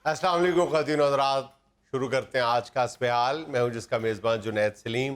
अस्सलाम वालेकुम ख़वातीन और हज़रात, शुरू करते हैं आज का हस्ब-ए-हाल। मैं हूं जिसका मेज़बान जुनैद सलीम।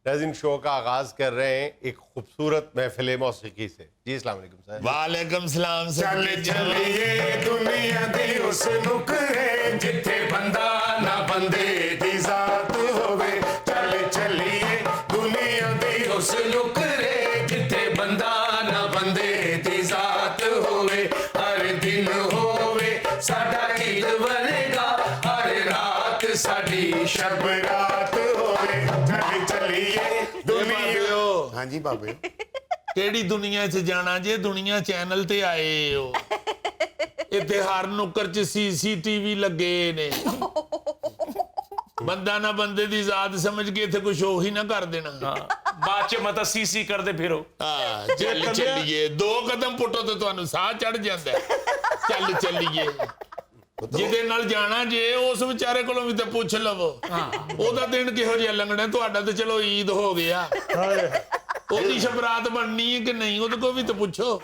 नाज़रीन, शो का आगाज़ कर रहे हैं एक खूबसूरत महफ़िल मौसीकी से। जी अस्सलाम वालेकुम सर। वालेकुम सलाम। चल चलिए दुनिया दी उस नुकरे जिथे बंदा ना बंदे दी जात होवे। चल चलिए दुनिया दी उस नुकरे जिथे बंदा ना बंदे दी जात होवे। हर दिन होवे साडा ईद बनेगा, हर रात साडी शब रात होवे। चल चलिए दुनिया। हाँ जी बाबे, ਕਿਹੜੀ ਦੁਨੀਆ 'ਚ ਜਾਣਾ ਜੇ? ਦੁਨੀਆ ਚੈਨਲ ਤੇ ਆਏ ਹੋ। ਇੱਥੇ ਹਰ ਨੁੱਕਰ 'ਚ ਸੀਸੀਟੀਵੀ ਲੱਗੇ ਨੇ। ਬੰਦਾ ਨਾ ਬੰਦੇ ਦੀ ਜ਼ਾਤ ਸਮਝ ਕੇ ਇੱਥੇ ਕੁਝ ਹੋ ਹੀ ਨਾ ਕਰ ਦੇਣਾ। ਬਾਅਦ ਚ ਮਤਾ ਸੀਸੀ ਕਰਦੇ ਫਿਰੋ। ਹਾਂ, ਚੱਲ ਚੱਲੀਏ। 2 ਕਦਮ ਪੁੱਟੋ ਤੇ ਤੁਹਾਨੂੰ ਸਾਹ ਚੜ ਜਾਂਦਾ ਹੈ। ਚੱਲ ਚੱਲੀਏ। ਜਿਹਦੇ ਨਾਲ ਜਾਣਾ ਜੇ ਉਸ ਵਿਚਾਰੇ ਕੋਲੋਂ ਵੀ ਤਾਂ ਪੁੱਛ ਲਵੋ ਉਹਦਾ ਦਿਨ ਕਿਹੋ ਜਿਹਾ ਲੰਘਣਾ। ਤੁਹਾਡਾ ਤੇ ਚਲੋ ਈਦ ਹੋ ਗਿਆ, ਉਹਦੀ ਸ਼ਬਰਾਤ ਬਣਨੀ ਹੈ ਕਿ ਨਹੀਂ, ਉਹਦੇ ਕੋਲ ਵੀ ਤਾਂ ਪੁੱਛੋ।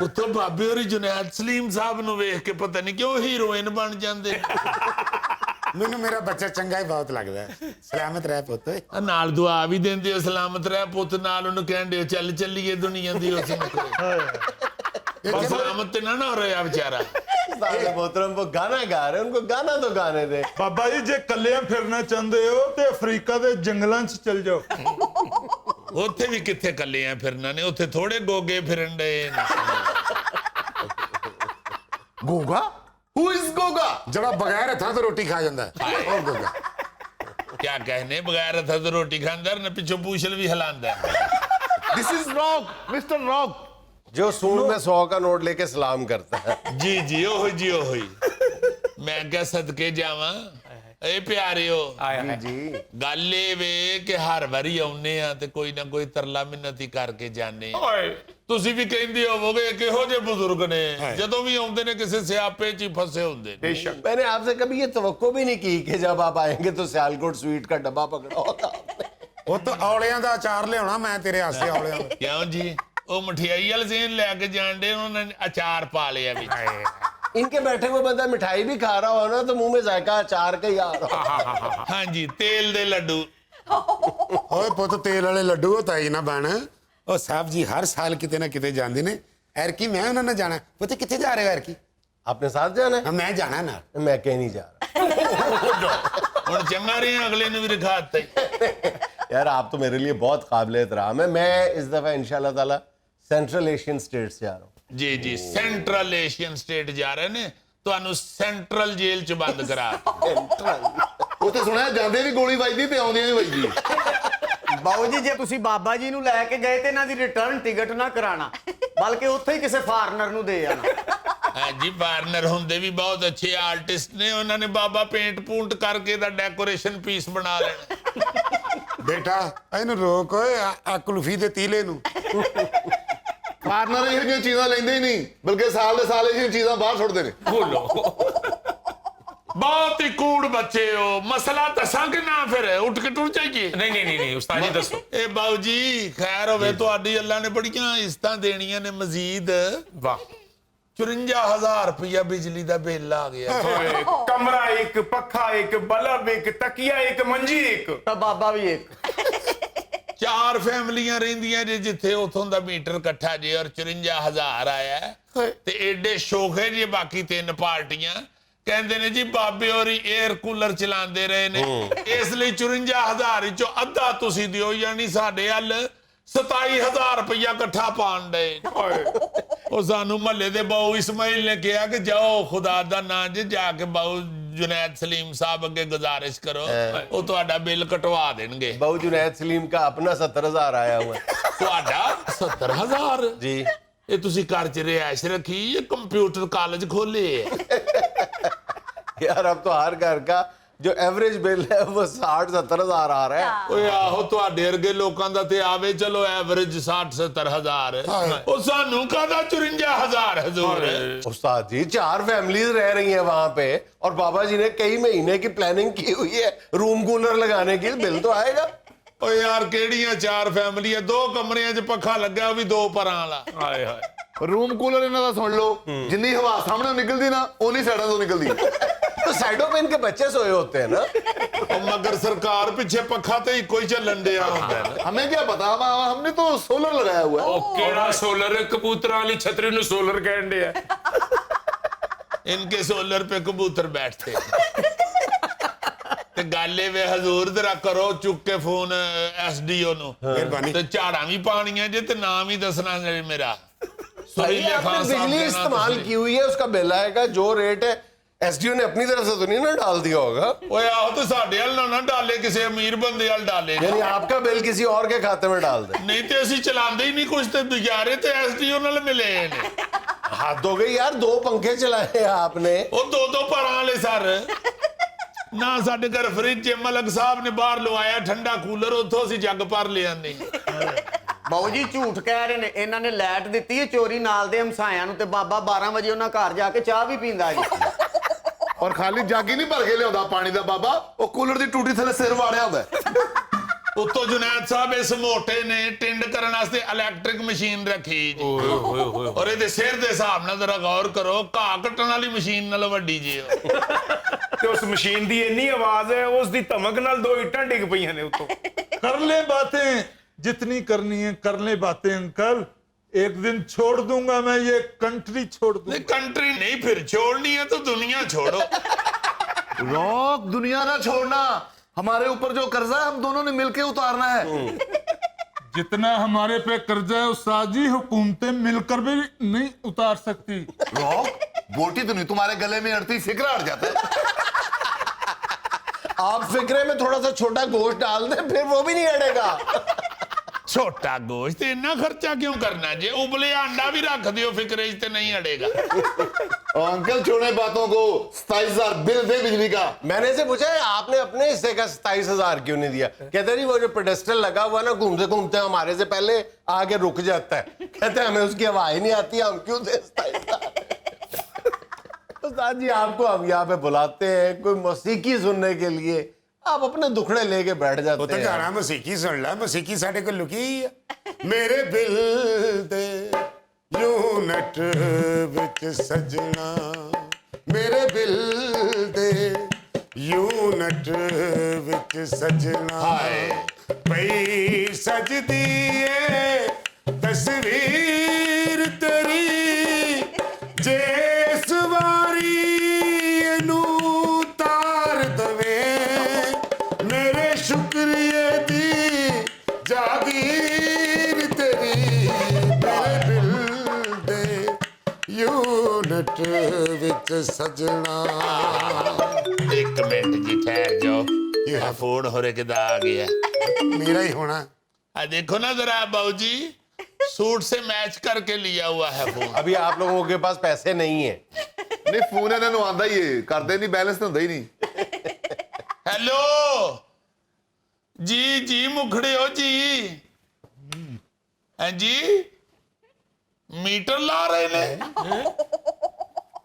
ਉੱਤੋਂ ਬਾਬੇ ਹੋਰੀ ਜੁਨੈਦ ਸਲੀਮ ਸਾਹਿਬ ਨੂੰ ਵੇਖ ਕੇ ਪਤਾ ਨਹੀਂ ਕਿਉਂ ਹੀਰੋਇਨ ਬਣ ਜਾਂਦੇ। ਮੈਨੂੰ ਮੇਰਾ ਬੱਚਾ ਚੰਗਾ ਹੀ ਬਹੁਤ ਲੱਗਦਾ ਹੈ। ਸਲਾਮਤ ਰਹਿ ਪੁੱਤ। ਆ ਨਾਲ ਦੁਆ ਵੀ ਦਿੰਦੇ ਹੋ, ਸਲਾਮਤ ਰਹਿ ਪੁੱਤ, ਨਾਲ ਉਹਨੂੰ ਕਹਿੰਦੇ ਹੋ ਚੱਲ ਚੱਲੀਏ ਦੁਨੀਆ ਦੀ ਉਸ ਨੂੰ। ਸਲਾਮਤ ਤੇ ਨਾ ਰਿਹਾ ਵਿਚਾਰਾ। उस्ताद मोहतरम वो गाना गा रहे हैं, उनको गाना तो गाने दे। ਬਾਬਾ ਜੀ ਜੇ ਕੱਲਿਆਂ ਫਿਰਨਾ ਚਾਹੁੰਦੇ ਹੋ ਤੇ ਅਫਰੀਕਾ ਦੇ ਜੰਗਲਾਂ 'ਚ ਚਲ ਜਾਓ। ਉੱਥੇ ਵੀ ਕਿੱਥੇ ਕੱਲੇ ਆ ਫਿਰਨਾ ਨੇ, ਉੱਥੇ ਥੋੜੇ ਗੋਗੇ ਫਿਰਨ ਡਏ ਨੇ। ਗੋਗਾ? Who is Goga? ਜਿਹੜਾ ਬਗੈਰ ਹੱਥਾਂ ਤੋਂ ਰੋਟੀ ਖਾ ਜਾਂਦਾ ਹੈ, ਉਹ ਗੋਗਾ। ਕਿਆ कहने बगैर हथा तो रोटी खांदा न पिछो पूछल भी हिलांदा। This is Rock, Mr. Rock, जो सूंड में 100 का नोट लेके सलाम करता है। जी जी ओहो जी ओहो ही। मैं क्या सदके जावां ए प्यारियो। जी ਗੱਲ ਇਹ ਵੇ ਕਿ ਹਰ ਵਾਰੀ ਆਉਨੇ ਆ ਤੇ ਕੋਈ ਨਾ ਕੋਈ ਤਰਲਾ ਮਿੰਨਤੀ ਕਰਕੇ ਜਾਣੇ। ਤੁਸੀਂ ਵੀ ਕਹਿੰਦੇ ਹੋਵੋਗੇ ਕਿਹੋ ਜਿਹੇ ਬਜ਼ੁਰਗ ਨੇ, ਜਦੋਂ ਵੀ ਆਉਂਦੇ ਨੇ ਕਿਸੇ ਸਿਆਪੇ 'ਚ ਹੀ ਫਸੇ ਹੁੰਦੇ ਨੇ। मैंने आपसे कभी ये तवक्को भी नहीं की कि जब आप आएंगे तो सियालकोट स्वीट का डब्बा पकड़ा होगा आपने। ਉਹ ਤਾਂ ਔਲਿਆਂ ਦਾ ਅਚਾਰ ਲਿਆਉਣਾ ਮੈਂ ਤੇਰੇ ਵਾਸਤੇ, ਔਲਿਆਂ ਦਾ। ਕਿਉਂ ਜੀ? ਉਹ ਮਠਿਆਈ ਵਾਲੇ ਸੇਨ ਲੈ ਕੇ ਜਾਣਦੇ, ਉਹਨਾਂ ਨੇ ਅਚਾਰ ਪਾ ਲਿਆ ਵਿੱਚ। इनके बैठे हुए बंदा मिठाई भी खा रहा हो ना तो मुंह में जायका अचार का ही आ रहा। ਹਾਂਜੀ ਤੇਲ ਦੇ ਲੱਡੂ। ਓਏ ਪੁੱਤ, ਤੇਲ ਵਾਲੇ ਲੱਡੂ ਉਹ ਤਾਈ ਨਾ ਬਣ। ਉਹ ਸਾਹਿਬ ਜੀ ਹਰ ਸਾਲ ਕਿਤੇ ਨਾ ਕਿਤੇ ਜਾਂਦੇ ਨੇ। ਐਰਕੀ ਮੈਂ ਉਹਨਾਂ ਨਾਲ ਜਾਣਾ। ਪੁੱਤ ਕਿੱਥੇ ਜਾ ਰਹੇ ਹੋ ਐਰਕੀ? आपने साथ जाना है? ਮੈਂ ਜਾਣਾ ਨਾਲ। मैं कहीं नहीं जा रहा। ਹੁਣ ਚੰਗਾ ਰਿਹਾ, ਅਗਲੇ ਨੂੰ ਵੀ ਰਖਾ ਦਿੱਤਾ ਈ। यार आप तो मेरे लिए बहुत काबिल एहतराम है। मैं इस दफा इंशाल्लाह ताला सेंट्रल एशियन स्टेट से आ रहा हूँ। ਜੀ ਜੀ ਸੈਂਟਰਲ ਏਸ਼ੀਅਨ ਸਟੇਟ ਜਾ ਰਹੇ ਨੇ, ਤੁਹਾਨੂੰ ਸੈਂਟਰਲ ਜੇਲ੍ਹ 'ਚ ਬੰਦ ਕਰਾ। ਉੱਥੇ ਸੁਣਿਆ ਜਾਂਦੇ ਵੀ ਗੋਲੀ ਵੱਜਦੀ ਤੇ ਆਉਂਦੀਆਂ ਵੀ ਵੱਜਦੀ। ਬਾਊ ਜੀ ਜੇ ਤੁਸੀਂ ਬਾਬਾ ਜੀ ਨੂੰ ਲੈ ਕੇ ਗਏ ਤੇ ਇਹਨਾਂ ਦੀ ਰਿਟਰਨ ਟਿਕਟ ਨਾ ਕਰਾਣਾ, ਬਲਕਿ ਉੱਥੇ ਹੀ ਕਿਸੇ ਫਾਰਨਰ ਨੂੰ ਦੇ ਆਣਾ। ਜੀ ਫਾਰਨਰ ਹੁੰਦੇ ਵੀ ਬਹੁਤ ਅੱਛੇ ਆਰਟਿਸਟ ਨੇ, ਉਹਨਾਂ ਨੇ ਬਾਬਾ ਪੇਂਟ ਪੂੰਟ ਕਰਕੇ ਦਾ ਡੈਕੋਰੇਸ਼ਨ ਪੀਸ ਬਣਾ ਲੈਣਾ। ਬੇਟਾ ਇਹਨੂੰ ਰੋਕ ਓਏ, ਆ ਕੁਲਫੀ ਦੇ ਤੀਲੇ ਨੂੰ। ਫਾਰਨਰ ਇਹੋ ਜਿਹੀਆਂ ਚੀਜ਼ਾਂ ਲੈਂਦੇ ਹੀ ਨਹੀਂ, ਬਲਕਿ ਸਾਲ ਦੇ ਸਾਲ ਇਹ ਚੀਜ਼ਾਂ ਬਾਹਰ ਸੁੱਟਦੇ ਨੇ। ਬਹੁਤ ਹੀ ਕੂੜ ਬੱਚੇ ਹੋ। ਮਸਲਾ ਦੱਸਾਂਗੇ ਨਾ ਫਿਰ ਉੱਠ ਕੇ ਟੁਰ ਜਾਈਏ। ਨਹੀਂ ਉਸਤਾਦ ਜੀ ਦੱਸੋ। ਇਹ ਬਾਊ ਜੀ ਖੈਰ ਹੋਵੇ, ਤੁਹਾਡੀ ਅੱਲਾ ਨੇ ਬੜੀਆਂ ਇਜ਼ਤਾਂ ਦੇਣੀਆਂ ਨੇ ਮਜ਼ੀਦ। ਵਾਹ, 54,000 ਰੁਪਇਆ ਬਿਜਲੀ ਦਾ ਬਿੱਲ ਆ ਗਿਆ। ਓਏ ਕਮਰਾ ਇੱਕ, ਪੱਖਾ ਇੱਕ, ਬਲਬ ਇੱਕ, ਤਕੀਆ ਇੱਕ, ਮੰਜੀ ਇੱਕ। ਤਾਂ ਬਾਬਾ ਵੀ ਇੱਕ। 4 ਫੈਮਲੀਆਂ ਰਹਿੰਦੀਆਂ ਜੇ ਜਿੱਥੇ ਉਥੋਂ ਦਾ ਮੀਟਰ ਇਕੱਠਾ ਜੇ, ਔਰ 54,000 ਆਇਆ ਤੇ ਏਡੇ ਸ਼ੋਖੇ ਜੇ ਬਾਕੀ 3 ਪਾਰਟੀਆਂ। ਕਹਿੰਦੇ ਨੇ ਜੀ ਬਾਬੇ ਹੋਰੀ 에ਅਰ ਕੂਲਰ ਚਲਾਉਂਦੇ ਰਹੇ ਨੇ, ਇਸ ਲਈ 54,000 ਵਿੱਚੋਂ ਅੱਧਾ ਤੁਸੀਂ ਦਿਓ, ਯਾਨੀ ਸਾਡੇ ਹੱਲ 27,000 ਰੁਪਇਆ ਇਕੱਠਾ ਪਾਣ ਡਏ। ਉਹ ਸਾਨੂੰ ਮਹੱਲੇ ਦੇ ਬਾਊ ਇਸਮਾਈਲ ਨੇ ਕਿਹਾ ਕਿ ਜਾਓ, ਖੁਦਾ ਦਾ ਨਾਂ ਜੇ ਜਾ ਕੇ ਬਾਊ जुनैद सलीम साहब अगे गुजारिश करो, वो ਤੁਹਾਡਾ ਬਿੱਲ ਕਟਵਾ ਦੇਣਗੇ। बाबू जुनैद सलीम का अपना 70,000 आया हुआ है। ਤੁਹਾਡਾ 70,000? जी ਇਹ ਤੁਸੀਂ ਘਰ 'ਚ ਰਿਹਾਇਸ਼ ਰੱਖੀ ਜਾਂ ਕੰਪਿਊਟਰ ਕਾਲਜ ਖੋਲੇ? यार अब तो हर घर का जो एवरेज बिल है वो 60-70,000 आ रहा है। ਓਏ ਆਹੋ, ਤੁਹਾਡੇ ਵਰਗੇ ਲੋਕਾਂ ਦਾ ਤੇ ਆਵੇ ਚਲੋ ਐਵਰੇਜ 60-70,000। ਉਹ ਸਾਨੂੰ ਕਾਹਦਾ 54,000 ਹਜ਼ੂਰ। उस्ताद जी 4 फैमिलीज रह रही हैं वहां पे और बाबा जी ने कई महीने की प्लानिंग की हुई है रूम कूलर लगाने की, बिल तो आएगा। ਓ ਯਾਰ ਕਿਹੜੀਆਂ 4 ਫੈਮਲੀਆਂ? 2 ਕਮਰਿਆਂ 'ਚ ਪੱਖਾ ਲੱਗਾ, ਉਹ ਵੀ 2 ਪਰਾਂ ਵਾਲਾ। ਹਾਏ ਹਾਏ। ਰੂਮ ਕੂਲਰ ਇਹਨਾਂ ਦਾ ਸੁਣ ਲਓ, ਜਿੰਨੀ ਹਵਾ ਸਾਹਮਣੇ ਨਿਕਲਦੀ ਨਾ ਉਨੀ ਸਾਈਡਾਂ ਤੋਂ ਨਿਕਲਦੀ तो साइडों पे इनके बच्चे सोए होते हैं ना। ਉਹ ਮਗਰ ਸਰਕਾਰ ਪਿੱਛੇ ਪੱਖਾ ਤੇ ਇੱਕੋ ਹੀ ਚੱਲਣ ਡਿਆ ਹੁੰਦਾ ਨਾ। हमें क्या पता, हमने तो सोलर लगाया हुआ है। ਉਹ ਕਿਹੜਾ ਸੋਲਰ, ਕਬੂਤਰਾਂ ਵਾਲੀ ਛਤਰੀ ਨੂੰ ਸੋਲਰ ਕਹਿਣ ਡਿਆ। इनके सोलर पे कबूतर बैठते ਤੇ ਗਾਲੇ ਵੇ ਹਜ਼ੂਰ ਜਰਾ ਕਰੋ ਚੁੱਕ ਕੇ ਫੋਨ ਐਸਡੀਓ ਨੂੰ ਮਿਹਰਬਾਨੀ। ਤੇ ਝਾੜਾਂ ਵੀ ਪਾਣੀਆਂ ਜੇ ਤੇ ਨਾਮ ਹੀ ਦੱਸਣਾ ਜੇ ਮੇਰਾ भाई ਸੁਰੀਲੇ आपने ਖਾਨ ਸਾਹਿਬ बिजली ਦੇ ਨਾਂ इस्तेमाल ਤੁਸੀਂ। की हुई है, उसका बिल आएगा, जो रेट है एसडीओ ने अपनी तरफ से तो नहीं ना डाल दिया होगा। ਓਏ ਆਹੋ ਤੇ ਸਾਡੇ ਵੱਲ ਨਾ ਡਾਲੇ ਕਿਸੇ ਅਮੀਰ ਬੰਦੇ ਵੱਲ ਡਾਲੇ यानी आपका बिल किसी और के खाते में डाल दे। ਨਹੀਂ ਤੇ ਅਸੀਂ ਚਲਾਉਂਦੇ ਹੀ ਨਹੀਂ ਕੁਝ ਤੇ ਬਿਜਾਰੇ ਤੇ ਐਸਡੀਓ ਨਾਲ ਮਿਲੇ ਨੇ हाथ हो गई यार, 2 पंखे चलाए हैं आपने। ਉਹ ਦੋ ਪਰਾਂ ਵਾਲੇ ਸਰ ਨਾ ਸਾਡੇ ਘਰ ਫਰਿੱਜ ਜੇ ਮਲਕ ਸਾਹਿਬ ਨੇ ਬਾਹਰ ਲਵਾਇਆ ਠੰਡਾ ਕੂਲਰ, ਉੱਥੋਂ ਅਸੀਂ ਜੱਗ ਭਰ ਲਿਆਂਦੇ। ਬਾਊ ਜੀ ਝੂਠ ਕਹਿ ਰਹੇ ਨੇ, ਇਹਨਾਂ ਨੇ ਲਾਈਟ ਦਿੱਤੀ ਹੈ ਚੋਰੀ ਨਾਲ ਦੇ ਹਮਸਾਇਆਂ ਨੂੰ, ਤੇ ਬਾਬਾ 12 ਵਜੇ ਉਹਨਾਂ ਘਰ ਜਾ ਕੇ ਚਾਹ ਵੀ ਪੀਂਦਾ ਜੀ। ਔਰ ਖਾਲੀ ਜੱਗ ਹੀ ਨਹੀਂ ਭਰ ਕੇ ਲਿਆਉਂਦਾ ਪਾਣੀ ਦਾ ਬਾਬਾ, ਉਹ ਕੂਲਰ ਦੀ ਟੂਟੀ ਥੱਲੇ ਸਿਰ ਵਾੜਿਆ ਹੁੰਦਾ ਹੈ। ਉੱਤੋਂ ਜੁਨੈਦ ਸਾਹਿਬ ਇਸ ਮੋਟੇ ਨੇ ਟਿੰਡ ਕਰਨ ਵਾਸਤੇ ਇਲੈਕਟ੍ਰਿਕ ਮਸ਼ੀਨ ਰੱਖੀ ਜੀ। ਔਰ ਇਹਦੇ ਸਿਰ ਦੇ ਹਿਸਾਬ ਨਾਲ ਜ਼ਰਾ ਗੌਰ ਕਰੋ, ਘਾਹ ਕੱਟਣ ਵਾਲੀ ਮਸ਼ੀਨ ਨਾਲ ਵੱਡੀ ਜੀ ਉਹ। ਤੇ ਉਸ ਮਸ਼ੀਨ ਦੀ ਇੰਨੀ ਆਵਾਜ਼ ਹੈ, ਉਸ ਦੀ ਧਮਕ ਨਾਲ 2 ਇੱਟਾਂ ਡਿੱਗ ਪਈਆਂ ਨੇ ਉੱਤੋਂ। कर ले बातें जितनी करनी है, कर ले बातें अंकल, एक दिन छोड़ दूंगा मैं ये कंट्री, छोड़ दूंगा। नहीं कंट्री नहीं, फिर छोड़नी है तो दुनिया छोड़ो। रॉक दुनिया ना छोड़ना, हमारे ऊपर जो कर्जा है हम दोनों ने मिलके उतारना है। जितना हमारे पे कर्जा है उस्ताद जी, हुकूमतें मिलकर भी नहीं उतार सकती। रॉक बोटी तो नहीं तुम्हारे गले में अड़ती, फिक्र अड़ जाता है। आप फिक्रे में थोड़ा सा छोटा गोश्त डाल दें, फिर वो भी नहीं अड़ेगा। छोटा गोश्त इतना खर्चा क्यों करना जे उबले अंडा भी रख दियो फिक्रे से नहीं अड़ेगा। और अंकल छोड़े बातों को, 27,000 बिल दे बिजली का। मैंने से पूछा है आपने अपने हिस्से का 27,000 क्यों नहीं दिया? कहते नहीं वो जो पेडेस्टल लगा हुआ ना, घूमते घूमते हमारे से पहले आगे रुक जाता है। कहते हैं हमें उसकी हवा ही नहीं आती, हम क्यों दे 27,000? उस्ताद जी आपको हम यहाँ पे बुलाते हैं कोई मौसीकी सुनने के लिए, आप अपने दुखड़े लेके बैठ ਉਹ जाते ਤਾਂ हैं। ਗਾਣਾ ਮਸੀਕੀ ਸੁਣ ਲੈ, ਮਸੀਕੀ ਸਾਡੇ ਕੋਲ ਲੁਕੀ ਆ। ਮੇਰੇ ਦਿਲ ਦੇ ਯੂਨਿਟ ਵਿੱਚ ਸਜਣਾ, ਮੇਰੇ ਦਿਲ ਦੇ ਯੂਨਿਟ ਵਿੱਚ ਸਜਣਾ, ਪਈ ਸਜਦੀ ਏ ਤਸਵੀਰ ਤੇਰੀ, ਜੇ ਸਵਾਰੀ ਇਹਨੂੰ ਤਾਰ ਦਵੇ, ਮੇਰੇ ਸ਼ੁਕਰੀਏ ਦੀ ਜਾਗੀਰ ਤੇਰੀ, ਮੇਰੇ ਦਿਲ ਦੇ ਯੂਨਿਟ ਵਿੱਚ ਸਜਣਾ। एक मिनट जी ठहर जाओ, ये फोन हो रहे किदा आ गया। ਮੇਰਾ ਹੀ ਹੋਣਾ। देखो ना जरा बाबू जी, सूट से मैच करके लिया हुआ है फोन। अभी आप लोगों के पास पैसे नहीं है। नहीं फोन ਇਹਨਾਂ ਨੂੰ ਆਂਦਾ ਹੀ ਏ, ਕਰਦੇ ਨਹੀਂ, बैलेंस ਤਾਂ ਹੁੰਦਾ ਹੀ ਨਹੀਂ। हेलो जी, जी मुखड़े हो जी, हैं जी मीटर ला रहे ने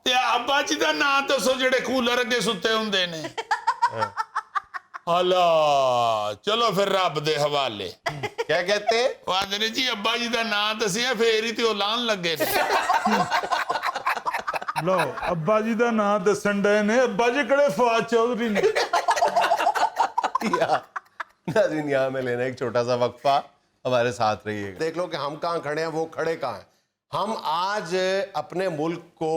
ते आबा जी दा नाम दसो जेड़े कूलर अगे सुते हुंदे ने। हला चलो फिर रब दे हवाले। क्या कहते हैं? ਉਹ ਆਂਦੇ ਨੇ ਜੀ ਅੱਬਾ ਜੀ ਦਾ ਨਾਂ ਦੱਸਿਆ ਫੇਰ ਹੀ ਤੇ ਉਹ ਲਾਣ ਲੱਗੇ ਨੇ। लो अब्बा जी दा नाम दसन डे ने, अब्बा जी कड़े फवाद चौधरी ने। नाज़रीन यहाँ में लेना एक छोटा सा वक्फा, हमारे साथ रहिएगा। देख लो कि हम कहाँ खड़े हैं, वो खड़े कहाँ हैं। हम आज अपने मुल्क को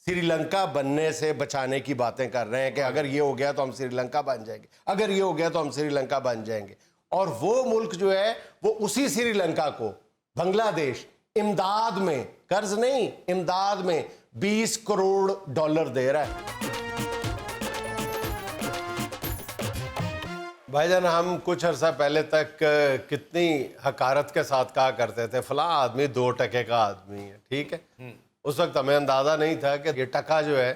श्रीलंका बनने से बचाने की बातें कर रहे हैं कि अगर ये हो गया तो हम श्रीलंका बन जाएंगे, अगर ये हो गया तो हम श्रीलंका बन जाएंगे। और वो मुल्क जो है वो उसी श्रीलंका को बांग्लादेश इमदाद में, कर्ज नहीं इमदाद में 20 करोड़ डॉलर दे रहा है। भाईजान हम कुछ अरसा पहले तक कितनी हकारत के साथ कहा करते थे फलां आदमी 2 टके का आदमी है, ठीक है। उस वक्त हमें अंदाजा नहीं था कि ये टका जो है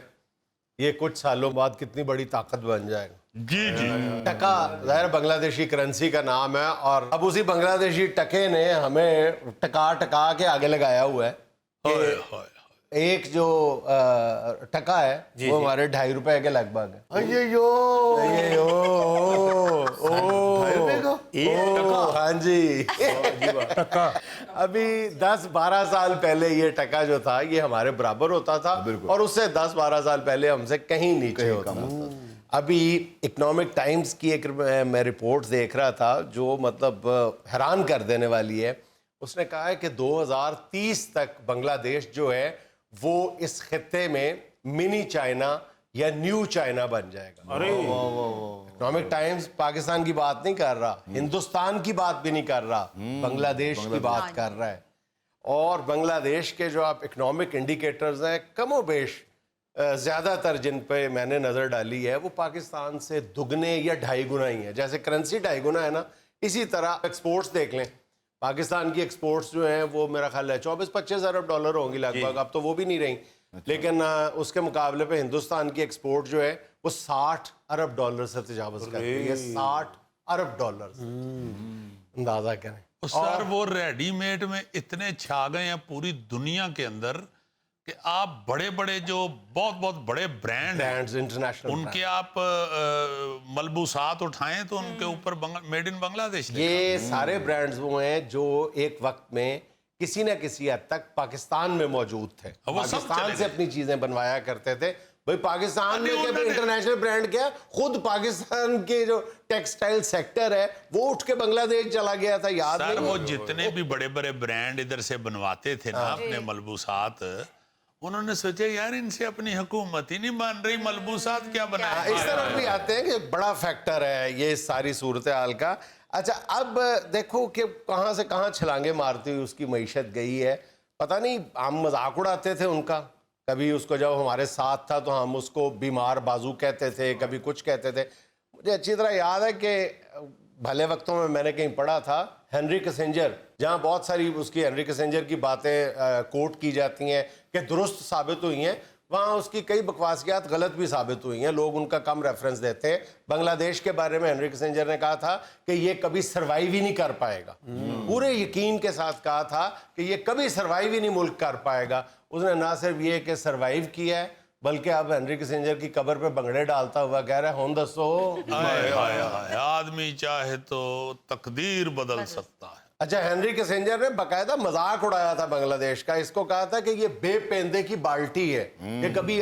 ये कुछ सालों बाद कितनी बड़ी ताकत बन जाएगा। जी जी टका ज़ाहिर बांग्लादेशी करेंसी का नाम है और अब उसी बांग्लादेशी टके ने हमें टका टका के आगे लगाया हुआ है कि एक जो टका है वो हमारे 2.5 रुपए के लगभग है। अये यो ये ओ, ओ, ओ, हाँ जी टका अभी 10-12 साल पहले ये टका जो था ये हमारे बराबर होता था और उससे 10-12 साल पहले हमसे कहीं नीचे होता था। अभी इकोनॉमिक टाइम्स की एक मैं रिपोर्ट देख रहा था जो मतलब हैरान कर देने वाली है। उसने कहा है कि 2030 तक बांग्लादेश जो है वो इस खित्ते में मिनी चाइना या न्यू चाइना बन जाएगा। अरे इकोनॉमिक टाइम्स पाकिस्तान की बात नहीं कर रहा, हिंदुस्तान की बात भी नहीं कर रहा, बांग्लादेश की बात कर रहा है। और बांग्लादेश के जो आप इकोनॉमिक इंडिकेटर्स हैं कमोबेश ज़्यादातर जिन पे मैंने नज़र डाली है वो पाकिस्तान से दुगने या 2.5 गुना ही है। जैसे करेंसी 2.5 गुना है ना, इसी तरह एक्सपोर्ट्स देख लें। पाकिस्तान की एक्सपोर्ट्स जो हैं वो मेरा ख्याल है 24-25 अरब डॉलर होंगी लगभग, अब तो वो भी नहीं रही। लेकिन उसके मुकाबले पे हिंदुस्तान की एक्सपोर्ट जो है वो 60 अरब डॉलर से तजावज़ करती है। 60 अरब डॉलर, अंदाज़ा करें। सर वो रेडीमेड में इतने छा गए हैं पूरी दुनिया के अंदर कि आप बड़े बड़े जो बहुत बहुत बड़े ब्रांड हैं ब्रांड्स इंटरनेशनल उनके आप मलबूसात उठाएं तो उनके ऊपर मेड इन बांग्लादेश ये सारे ब्रांड्स वो हैं जो एक वक्त में किसी न किसी हद तक पाकिस्तान में मौजूद थे, वो सब पाकिस्तान चले से गए। अपनी चीजें बनवाया करते थे। भाई पाकिस्तान में उन्होंने- इंटरनेशनल ब्रांड क्या, खुद पाकिस्तान के जो टेक्सटाइल सेक्टर है वो उठ के बांग्लादेश चला गया था, याद सर नहीं? वो जितने भी बड़े बड़े ब्रांड इधर से बनवाते थे ना अपने मलबूसात, उन्होंने सोचा यार इनसे अपनी हुकूमत ही नहीं मान रही, मलबूसात क्या बनाए। इस तरफ भी आते हैं कि एक बड़ा फैक्टर है ये सारी सूरत हाल का। अच्छा अब देखो कि कहाँ से कहाँ छलांगे मारती हुई उसकी मईशत गई है। पता नहीं, हम मजाक उड़ाते थे उनका, कभी उसको जब हमारे साथ था तो हम उसको बीमार बाजू कहते थे, कभी कुछ कहते थे। मुझे अच्छी तरह याद है कि भले वक्तों में मैंने कहीं पढ़ा था हेनरी किसिंजर, जहाँ बहुत सारी उसकी हेनरी किसिंजर की बातें कोट की जाती हैं कि दुरुस्त साबित हुई हैं, वहाँ उसकी कई बकवासियात गलत भी साबित हुई हैं, लोग उनका कम रेफरेंस देते हैं। बांग्लादेश के बारे में हेनरी किसिंजर ने कहा था कि ये कभी सर्वाइव ही नहीं कर पाएगा, पूरे यकीन के साथ कहा था कि ये कभी सर्वाइव ही नहीं मुल्क कर पाएगा। उसने ना सिर्फ ये कि सर्वाइव किया है बल्कि अब हेनरी किसिंजर की कब्र पे बंगड़े डालता हुआ कह रहा है हों दसो। हाय हाय हाय, आदमी चाहे तो तकदीर बदल सकता है। अच्छा, हेनरी किसिंजर ने बाकायदा मजाक उड़ाया था बांग्लादेश का, इसको कहा था कि ये बेपेंदे की बाल्टी है, ये कभी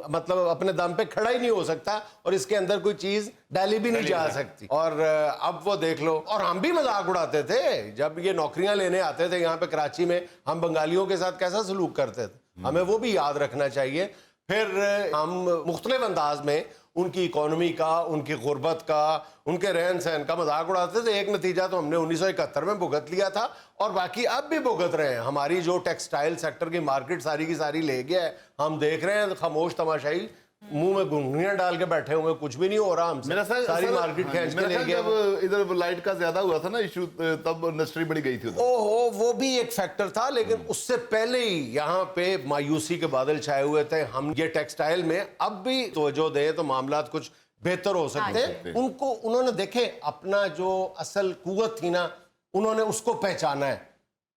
मतलब अपने दम पे खड़ा ही नहीं हो सकता और इसके अंदर कोई चीज डाली भी नहीं जा सकती। और अब वो देख लो, और हम भी मजाक उड़ाते थे जब ये नौकरियां लेने आते थे यहाँ पे कराची में, हम बंगालियों के साथ कैसा सलूक करते थे, हमें वो भी याद रखना चाहिए। फिर हम मुख्तलिफ अंदाज में उनकी इकोनॉमी का, उनकी गुर्बत का, उनके रहन सहन का मजाक उड़ाते थे। एक नतीजा तो हमने 1971 में भुगत लिया था और बाकी अब भी भुगत रहे हैं। हमारी जो टेक्सटाइल सेक्टर की मार्केट सारी की सारी ले गया है, हम देख रहे हैं खामोश तमाशाई, मुंह में गुंगनियां डाल के बैठे हुए, कुछ भी नहीं हो रहा हमसे, मेरा सारी मार्केट खींच के ले गया। जब इधर लाइट का ज्यादा हुआ था ना इशू, तब इंडस्ट्री बड़ी गई थी उधर। ओहो, वो भी एक फैक्टर था, लेकिन उससे पहले ही यहाँ पे मायूसी के बादल छाए हुए थे। हम ये टेक्सटाइल में अब भी तवज्जो दें तो मामलात कुछ बेहतर हो सकते हैं। उनको उन्होंने देखे अपना जो असल कुव्वत थी ना, उन्होंने उसको पहचाना है।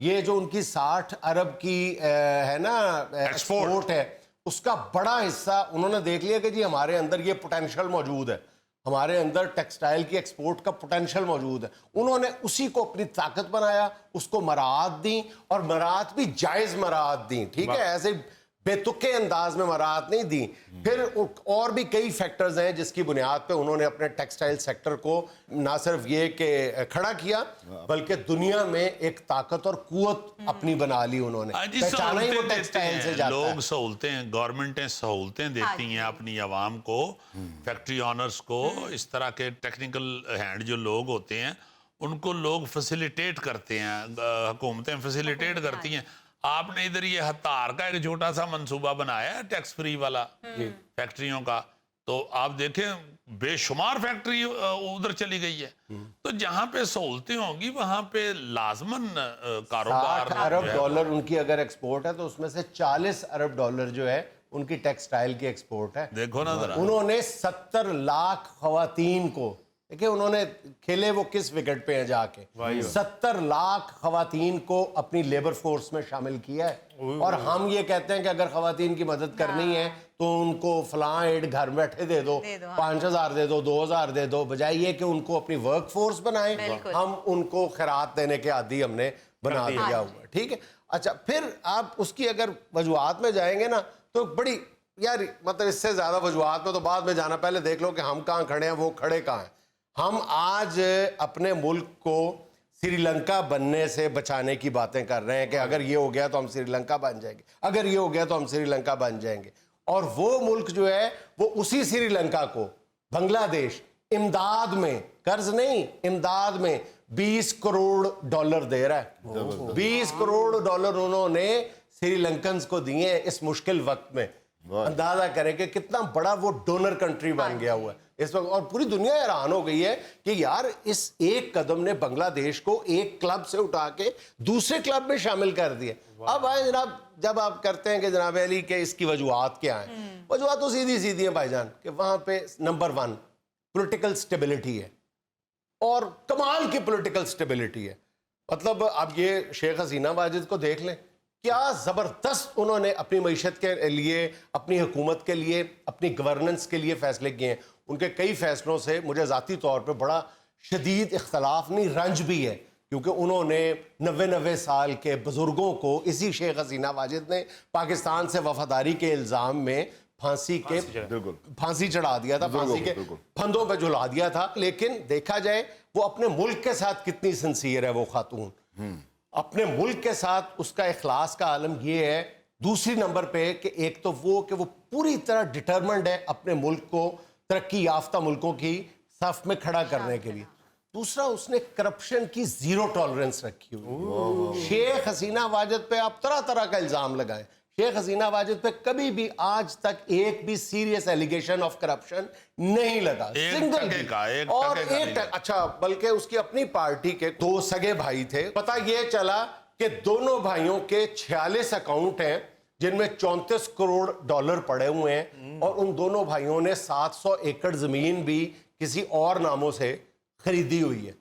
ये जो उनकी 60 अरब की है ना एक्सपोर्ट है, उसका बड़ा हिस्सा उन्होंने देख लिया कि जी हमारे अंदर ये पोटेंशियल मौजूद है, हमारे अंदर टेक्सटाइल की एक्सपोर्ट का पोटेंशियल मौजूद है। उन्होंने उसी को अपनी ताकत बनाया, उसको मराहत दी और मराहत भी जायज मराहत दी, ठीक है, ऐसे बेतुके अंदाज में मराहत नहीं दी। फिर और भी कई फैक्टर्स हैं जिसकी बुनियाद पे उन्होंने अपने टेक्सटाइल सेक्टर को ना सिर्फ ये कि खड़ा किया बल्कि दुनिया में एक ताकत और कुव्वत अपनी बना ली उन्होंने। पहचाना ही वो टेक्सटाइल से जाता है। लोग सहूलतें, गवर्नमेंटें सहूलतें देती हैं अपनी आवाम को, फैक्ट्री ऑनर्स को, इस तरह के टेक्निकल हैंड जो लोग होते हैं उनको लोग फैसिलिटेट करते हैं, हुकूमतें फैसिलिटेट करती हैं। आपने इधर ये हतार का एक छोटा सा मंसूबा बनाया है टैक्स फ्री वाला फैक्ट्रियों का, तो आप देखें बेशुमार फैक्ट्री उधर चली गई है। तो जहां पे सहूलतें होंगी वहां पे लाजमन कारोबार 60 अरब जो है, डॉलर उनकी अगर एक्सपोर्ट है तो उसमें से 40 अरब डॉलर जो है उनकी टेक्सटाइल की एक्सपोर्ट है। देखो ना जरा, उन्होंने 70 लाख खवातीन को, देखिए उन्होंने खेले वो किस विकेट पे हैं जाके, 70 लाख खवातीन को अपनी लेबर फोर्स में शामिल किया है। और हम ये कहते हैं कि अगर खवातीन की मदद करनी है تو ان کو فلاں ایڈ گھر بیٹھے دے دو, 5,000 دے دو, 2,000 دے دو, بجائے یہ کہ ان کو اپنی ورک فورس بنائیں. ہم ان کو خیرات دینے کے عادی ہم نے بنا دیا ہوا ہے. ٹھیک ہے. اچھا پھر آپ اس کی اگر وجوہات میں جائیں گے نا تو بڑی یار مطلب اس سے زیادہ وجوہات میں تو بعد میں جانا, پہلے دیکھ لو کہ ہم کہاں کھڑے ہیں, وہ کھڑے کہاں ہیں. ہم آج اپنے ملک کو سری لنکا بننے سے بچانے کی باتیں کر رہے ہیں کہ اگر یہ ہو گیا تو ہم سری لنکا بن جائیں گے, اگر یہ ہو گیا تو ہم سری لنکا بن جائیں گے. اور وہ ملک جو ہے وہ اسی سری لنکا کو بنگلہ دیش امداد میں, قرض نہیں امداد میں, $20 کروڑ دے رہا ہے. $20 کروڑ انہوں نے سری لنکنز کو دیے ہیں اس مشکل وقت میں. اندازہ کریں کہ کتنا بڑا وہ ڈونر کنٹری بن گیا ہوا ہے اس وقت. اور پوری دنیا حیران ہو گئی ہے کہ یار اس ایک قدم نے بنگلہ دیش کو ایک کلب سے اٹھا کے دوسرے کلب میں شامل کر دیا. اب آئے جناب, جب آپ کرتے ہیں کہ جناب علی کہ اس کی وجوہات کیا ہیں, وجوہات تو سیدھی سیدھی ہیں بھائی جان, کہ وہاں پہ نمبر 1 پولیٹیکل سٹیبلٹی ہے, اور کمال کی پولیٹیکل سٹیبلٹی ہے. مطلب اب یہ شیخ حسینہ واجد کو دیکھ لیں, کیا زبردست انہوں نے اپنی معیشت کے لیے, اپنی حکومت کے لیے, اپنی گورننس کے لیے فیصلے کیے ہیں. ان کے کئی فیصلوں سے مجھے ذاتی طور پہ بڑا شدید اختلاف نہیں, رنج بھی ہے, کیونکہ انہوں نے 90 سال کے بزرگوں کو اسی شیخ حسینہ واجد نے پاکستان سے وفاداری کے الزام میں پھانسی چڑھا دیا تھا, پھانسی کے پھندوں پہ جھلا دیا تھا. لیکن دیکھا جائے وہ اپنے ملک کے ساتھ کتنی سنسیئر ہے وہ خاتون, اپنے ملک کے ساتھ اس کا اخلاص کا عالم یہ ہے. دوسری نمبر پہ کہ ایک تو وہ کہ وہ پوری طرح ڈٹرمنڈ ہے اپنے ملک کو ترقی یافتہ ملکوں کی صف میں کھڑا کرنے کے لیے. دوسرا اس نے کرپشن کی زیرو ٹالرنس رکھی ہوئی. شیخ حسینہ واجد پہ آپ طرح طرح کا الزام لگائیں, شیخ حسینہ واجد پہ کبھی بھی آج تک ایک بھی سیریس ایلیگیشن آف کرپشن نہیں لگا, سنگل بھی. اور ایک اچھا بلکہ اس کی اپنی پارٹی کے 2 سگے بھائی تھے, پتہ یہ چلا کہ دونوں بھائیوں کے 46 اکاؤنٹ ہیں جن میں $34 کروڑ پڑے ہوئے ہیں, اور ان دونوں بھائیوں نے 700 ایکڑ زمین بھی کسی اور ناموں سے خریدی ہوئی ہے.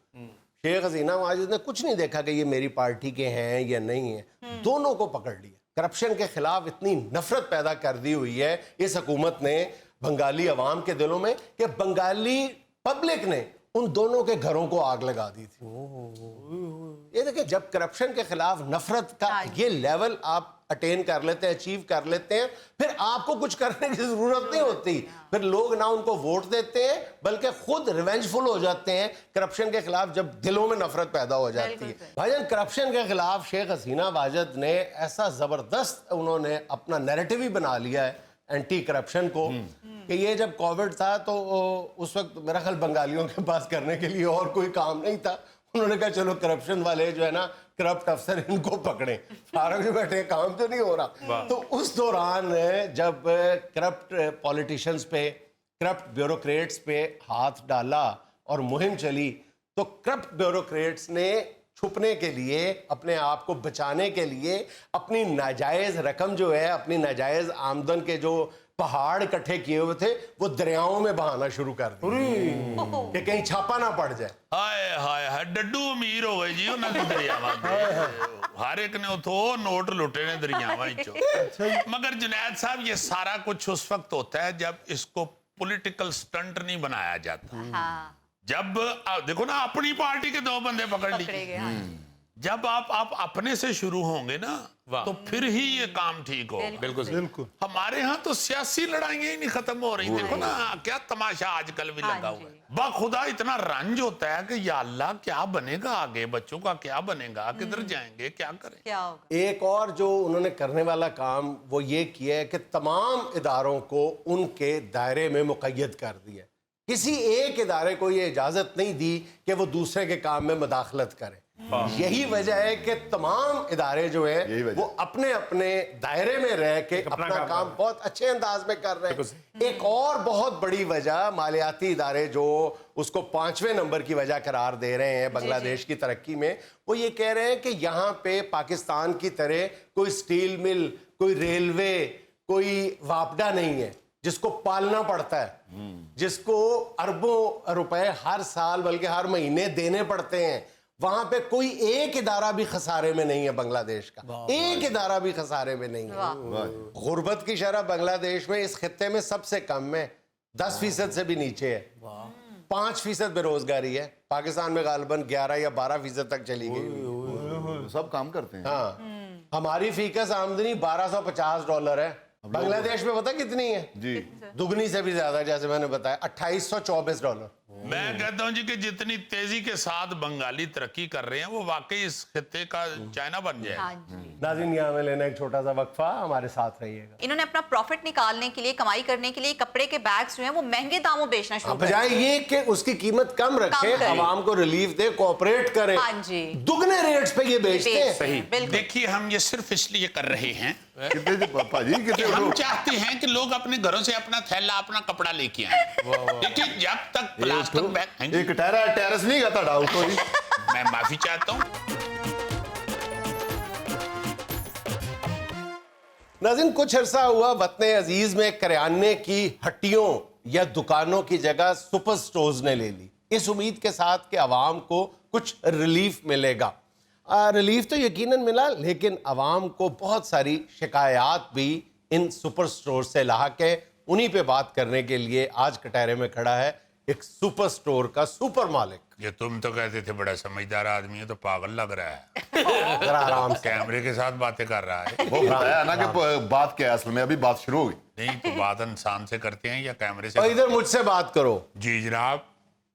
شیخ حسینہ واجد نے کچھ نہیں دیکھا کہ یہ میری پارٹی کے ہیں یا نہیں ہیں, دونوں کو پکڑ لیا. کرپشن کے خلاف اتنی نفرت پیدا کر دی ہوئی ہے اس حکومت نے بنگالی عوام کے دلوں میں کہ بنگالی پبلک نے ان دونوں کے گھروں کو آگ لگا دی تھی. یہ دیکھیں جب کرپشن کے خلاف نفرت کا یہ لیول آپ اٹین کر لیتے ہیں, اچیو کر لیتے ہیں, پھر آپ کو کچھ کرنے کی ضرورت نہیں ہوتی. پھر لوگ نہ ان کو ووٹ دیتے ہیں بلکہ خود ریونج فل ہو جاتے ہیں کرپشن کے خلاف جب دلوں میں نفرت پیدا ہو جاتی ہے. بھائی جان کرپشن کے خلاف شیخ حسینہ واجد نے ایسا زبردست انہوں نے اپنا نیریٹو ہی بنا لیا ہے اینٹی کرپشن کو, کہ یہ جب کووڈ تھا تو اس وقت میرا خیال بنگالیوں کے پاس کرنے کے لیے اور کوئی کام نہیں تھا. انہوں نے کہا چلو کرپشن والے جو ہے نا کرپٹ افسر ان کو پکڑیں, فارغ بھی بیٹھے کام تو نہیں ہو رہا. تو اس دوران جب کرپٹ پولیٹیشنز پہ, کرپٹ بیوروکریٹس پہ ہاتھ ڈالا اور مہم چلی, تو کرپٹ بیوروکریٹس نے چھپنے کے لیے, اپنے آپ کو بچانے کے لیے اپنی ناجائز رقم جو ہے, اپنی ناجائز آمدن کے جو پہاڑ اکٹھے کیے ہوئے تھے وہ دریاؤں میں بہانا شروع کر دیا کہ کہیں چھاپا نہ پڑ جائے. ہائے ہائے ہائے ڈڈو امیر ہوئے جی انہاں دی دریاواں تے, ہر ایک نے اتھوں نوٹ لٹے نے دریاواں وچوں. مگر جنید صاحب یہ سارا کچھ اس وقت ہوتا ہے جب اس کو پولیٹیکل سٹنٹ نہیں بنایا جاتا. جب دیکھو نا اپنی پارٹی کے 2 بندے پکڑ لیے, جب آپ اپنے سے شروع ہوں گے نا تو پھر ہی یہ کام ٹھیک ہو. بالکل. ہمارے ہاں تو سیاسی لڑائیاں ہی نہیں ختم ہو رہی. دیکھو نا کیا تماشا آج کل بھی لگا ہوا ہے. بخدا اتنا رنج ہوتا ہے کہ یا اللہ کیا بنے گا آگے, بچوں کا کیا بنے گا, کدھر جائیں گے, کیا کریں. ایک اور جو انہوں نے کرنے والا کام وہ یہ کیا ہے کہ تمام اداروں کو ان کے دائرے میں مقید کر دیا. کسی ایک ادارے کو یہ اجازت نہیں دی کہ وہ دوسرے کے کام میں مداخلت کرے. یہی وجہ ہے کہ تمام ادارے جو ہیں وہ اپنے اپنے دائرے میں رہ کے اپنا کام بہت اچھے انداز میں کر رہے ہیں. ایک اور بہت بڑی وجہ مالیاتی ادارے جو اس کو 5ویں نمبر کی وجہ قرار دے رہے ہیں بنگلہ دیش کی ترقی میں, وہ یہ کہہ رہے ہیں کہ یہاں پہ پاکستان کی طرح کوئی سٹیل مل, کوئی ریلوے, کوئی واپڈا نہیں ہے جس کو پالنا پڑتا ہے, جس کو اربوں روپے ہر سال بلکہ ہر مہینے دینے پڑتے ہیں. वहां पे कोई एक इदारा भी खसारे में नहीं है बांग्लादेश का, एक इदारा भी खसारे में नहीं है। गुर्बत की शरह बांग्लादेश में इस खित्ते में सबसे कम है, 10% से भी नीचे है। 5% बेरोजगारी है, पाकिस्तान में गालिबन 11 या 12% तक चली गई। सब काम करते हैं। हाँ, हमारी फीकस आमदनी $1250 है, बांग्लादेश में पता कितनी है? जी, दुगनी से भी ज्यादा, जैसे मैंने बताया $2824। मैं कहता हूं जी कि जितनी तेजी के साथ बंगाली तरक्की कर रहे हैं वो वाकई इस खित्ते का चाइना बन जाए। नाज़रीन, यहाँ में लेना एक छोटा सा वक्फा, हमारे साथ रहिएगा। इन्होंने अपना प्रॉफिट निकालने के लिए, कमाई करने के लिए कपड़े के बैग्स जो हैं वो महंगे दामों बेचना शुरू कर बजाय ये कि उसकी कीमत कम रखे, करें। आवाम को रिलीफ दे, कोऑपरेट करें, हाँ जी। दुगने रेट्स पे ये बेचते हैं। सही, बिल्कुल। देखिए, हम ये सिर्फ इसलिए कर रहे हैं कितने पापा जी, कि कितने हम लोग चाहते हैं कि लोग अपने घरों से अपना थैला, अपना कपड़ा लेके आए। देखिए, जब तक प्लास्टिक बैग, एक टेरेस नहीं गाता डाउट तो जी। मैं माफी चाहता हूं। नाज़रीन, कुछ अरसा हुआ वतन अजीज में करियाने की हट्टियों या दुकानों की जगह सुपर स्टोर्स ने ले ली, इस उम्मीद के साथ कि आवाम को कुछ रिलीफ मिलेगा। रिलीफ तो यकीनन मिला, लेकिन आवाम को बहुत सारी शिकायत भी इन सुपर स्टोर से लाहक है। उन्हीं पे बात करने के लिए आज कटहरे में खड़ा है एक सुपर स्टोर का सुपर मालिक। ये तुम तो कहते थे बड़ा समझदार आदमी है, तो पागल लग रहा है। जरा आराम से। कैमरे के साथ बातें कर रहा है। वो बताया ना कि बात क्या है, असल में अभी बात शुरू हो गई। नहीं तो बात इंसान से करते हैं या कैमरे से? और इधर मुझसे बात करो। जी जनाब,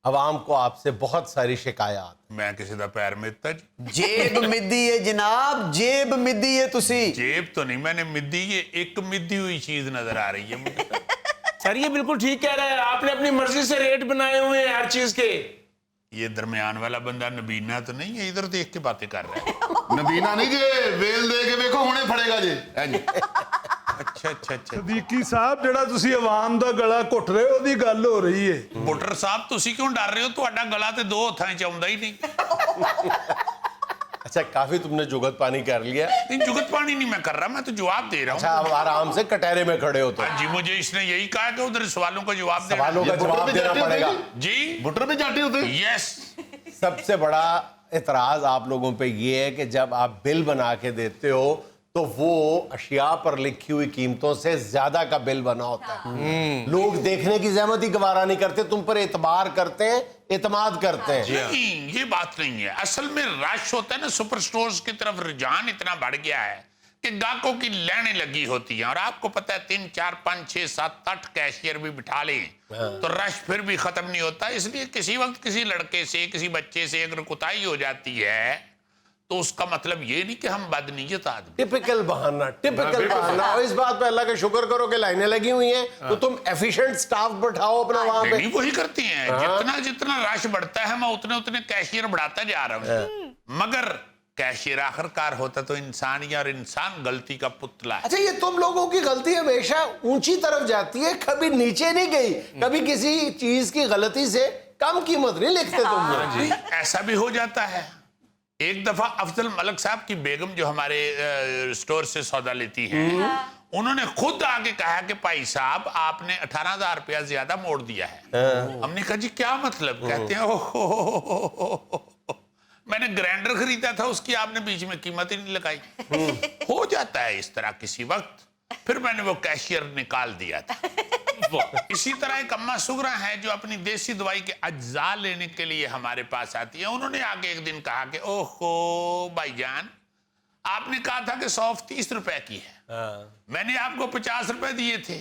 आवाम को आपसे बहुत सारी शिकायत। मैं किसी का पैर मिदता जी? जेब मिद्दी है जनाब, जेब मिद्दी है तुसी। जेब तो नहीं मैंने मिद्दी, ये एक मिद्दी हुई चीज नजर आ रही है मुझे। सर ये बिल्कुल ठीक कह रहा है, आपने अपनी मर्जी से रेट बनाए हुए हैं हर चीज के। ये दरमियान वाला बंदा नबीना तो नहीं है, इधर देख के बातें कर रहा है। नबीना नहीं जे वेल दे के देखो होने पड़ेगा जी। अच्छा अच्छा अच्छा। ਸਦੀਕੀ ਸਾਹਿਬ, ਜਿਹੜਾ ਤੁਸੀਂ ਆਵਾਮ ਦਾ ਗਲਾ ਘੁੱਟ ਰਹੇ ਹੋ, ਉਹਦੀ ਗੱਲ ਹੋ ਰਹੀ ਹੈ। ਬੁੱਟਰ ਸਾਹਿਬ, ਤੁਸੀਂ ਕਿਉਂ ਡਰ ਰਹੇ ਹੋ? ਤੁਹਾਡਾ ਗਲਾ ਤੇ ਦੋ ਹੱਥਾਂ 'ਚ ਆਉਂਦਾ ਹੀ ਨਹੀਂ। अच्छा, काफी तुमने जुगत पानी कर लिया। नहीं, जुगत पानी नहीं मैं कर रहा, मैं तो जवाब दे रहा हूँ। अच्छा, अब आराम से कटहरे में खड़े हो तो जी, मुझे इसने यही कहा कि उधर सवालों का जवाब देना। सवालों का जवाब देना पड़ेगा। जी, बुटर भी जाटी होते हैं। यस। सबसे बड़ा एतराज आप लोगों पे ये है कि जब आप बिल बना के देते हो तो वो अशिया पर लिखी हुई कीमतों से ज्यादा का बिल बना होता है। लोग देखने की जहमत ही गवारा नहीं करते, तुम पर एतबार करते हैं, एतमाद करते हैं। नहीं, ये बात नहीं है। असल में रश होता है ना, सुपर स्टोर्स की तरफ रुझान इतना बढ़ गया है कि ग्राहकों की लाइनें लगी होती हैं। और आपको पता है 3 4 5 6 7 8 कैशियर भी बिठा लें तो रश फिर भी खत्म नहीं होता। इसलिए किसी वक्त किसी लड़के से, किसी बच्चे से अगर कुताही हो जाती है तो उसका मतलब ये नहीं कि हम बदनीयत आदमी। टिपिकल बहाना, टिपिकल बहाना। और इस बात पे अल्लाह का शुक्र करो कि लाइनें लगी हुई हैं, तो तुम एफिशिएंट स्टाफ बैठाओ अपना वहां पे। नहीं, वही करते हैं। जितना जितना रश बढ़ता है मैं उतने उतने कैशियर बढ़ाता जा रहा हूँ। मगर कैशियर आखिरकार होता तो इंसान ही, और इंसान गलती का पुतला है। अच्छा, ये तुम लोगों की गलती हमेशा ऊंची तरफ जाती है, कभी नीचे नहीं गई। कभी किसी चीज की गलती से कम कीमत नहीं लिखते तुम लोग। ऐसा भी हो जाता है। एक दफा अफजल मलक साहब की बेगम जो हमारे स्टोर से सौदा लेती हैं, उन्होंने खुद आके कहा कि भाई साहब आपने 18,000 रुपया ज्यादा मोड़ दिया है। हमने कहा जी क्या मतलब? कहते हैं ओहो, मैंने ग्राइंडर खरीदा था, उसकी आपने बीच में कीमत ही नहीं लगाई। हो जाता है इस तरह किसी वक्त। फिर मैंने वो कैशियर निकाल दिया था। इसी तरह एक अम्मा सुगरा है जो अपनी देसी दवाई के अज्जा लेने के लिए हमारे पास आती है। उन्होंने आगे एक दिन कहा कि ओहो भाईजान, आपने कहा था कि सौंफ 30 रुपए की है, मैंने आपको 50 रुपए दिए थे,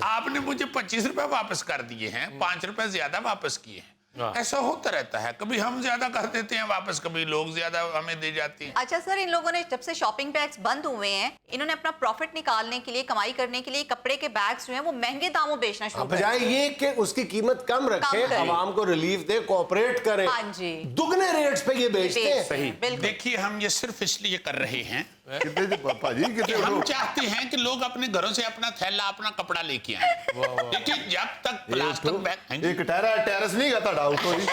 आपने मुझे 25 रुपए वापस कर दिए हैं, 5 रुपए ज्यादा वापस किए हैं। ऐसा होता रहता है, कभी हम ज्यादा कर देते हैं वापस, कभी लोग ज्यादा हमें दे जाते हैं। अच्छा सर, इन लोगों ने जब से शॉपिंग बैग्स बंद हुए हैं, इन्होंने अपना प्रॉफिट निकालने के लिए, कमाई करने के लिए कपड़े के बैग्स जो हैं वो महंगे दामों बेचना शुरू कर बजाय ये कि उसकी कीमत कम रखे, करें। आवाम को रिलीफ दे, कोऑपरेट करें, हाँ जी। दुगने रेट्स पे ये बेचते हैं। सही, बिल्कुल। देखिए, हम ये सिर्फ इसलिए कर रहे हैं कितने पापा जी, कि कितने हम लोग। चाहते हैं कि लोग अपने घरों से अपना थैला, अपना कपड़ा लेके आए। देखिए, जब तक प्लास्टिक बैग, एक टेरेस नहीं गाता डाउट तो जी।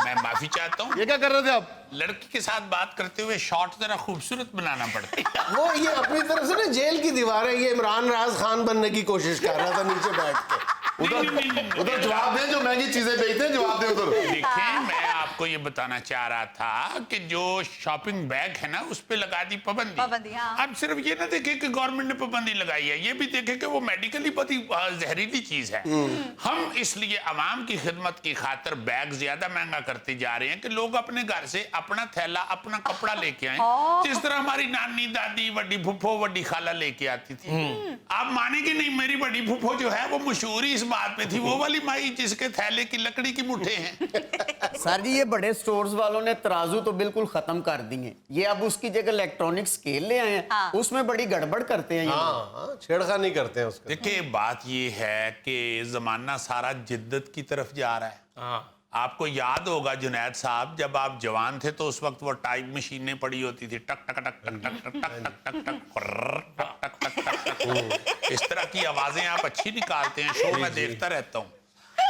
मैं माफी चाहता हूँ। ये क्या कर रहे थे आप? लड़की के साथ बात करते हुए शॉट जरा खूबसूरत बनाना पड़ता है। वो ये अपनी तरफ से ना जेल की दीवार है, ये इमरान राज खान बनने की कोशिश कर रहा था नीचे बैठ के। उधर जवाब दें, जो महंगी चीजें बेचते हैं जवाब दें उधर। देखिए मैं आपको ये बताना चाह रहा था कि जो शॉपिंग बैग है ना उस पे लगा दी पाबंदी। हाँ। अब सिर्फ ये ना देखे कि गवर्नमेंट ने पाबंदी लगाई है, ये भी देखे कि वो मेडिकली बहुत ही जहरीली चीज है। हम इसलिए अवाम की खिदमत की खातिर बैग ज्यादा महंगा करते जा रहे हैं कि लोग अपने घर से अपना थैला अपना कपड़ा लेके आए, जिस तरह हमारी नानी दादी बड़ी फुफो बड़ी खाला लेके आती थी। आप मानेंगे नहीं, मेरी बड़ी फुफो जो है वो मशहूर ही इस बात पे थी, वो वाली माई जिसके थैले की लकड़ी की मुठ्ठे हैं। सर जी ये बड़े स्टोर्स वालों ने तराजू तो बिल्कुल खत्म कर दिए, ये अब उसकी जगह इलेक्ट्रॉनिक स्केल ले आए हैं। हाँ। उसमें बड़ी गड़बड़ करते हैं ये लोग। हाँ, छेड़खानी करते हैं उसके। देखिए बात ये है कि जमाना सारा जिद्दत की तरफ जा रहा है। आपको याद होगा जुनैद साहब, जब आप जवान थे तो उस वक्त वो टाइप मशीनें पड़ी होती थी, टक टक टक टक टक टक टक टक टक टक फर्र, टक टक टक टक टक। इस तरह की आवाजें आप अच्छी निकालते हैं, शो में देखता रहता हूँ।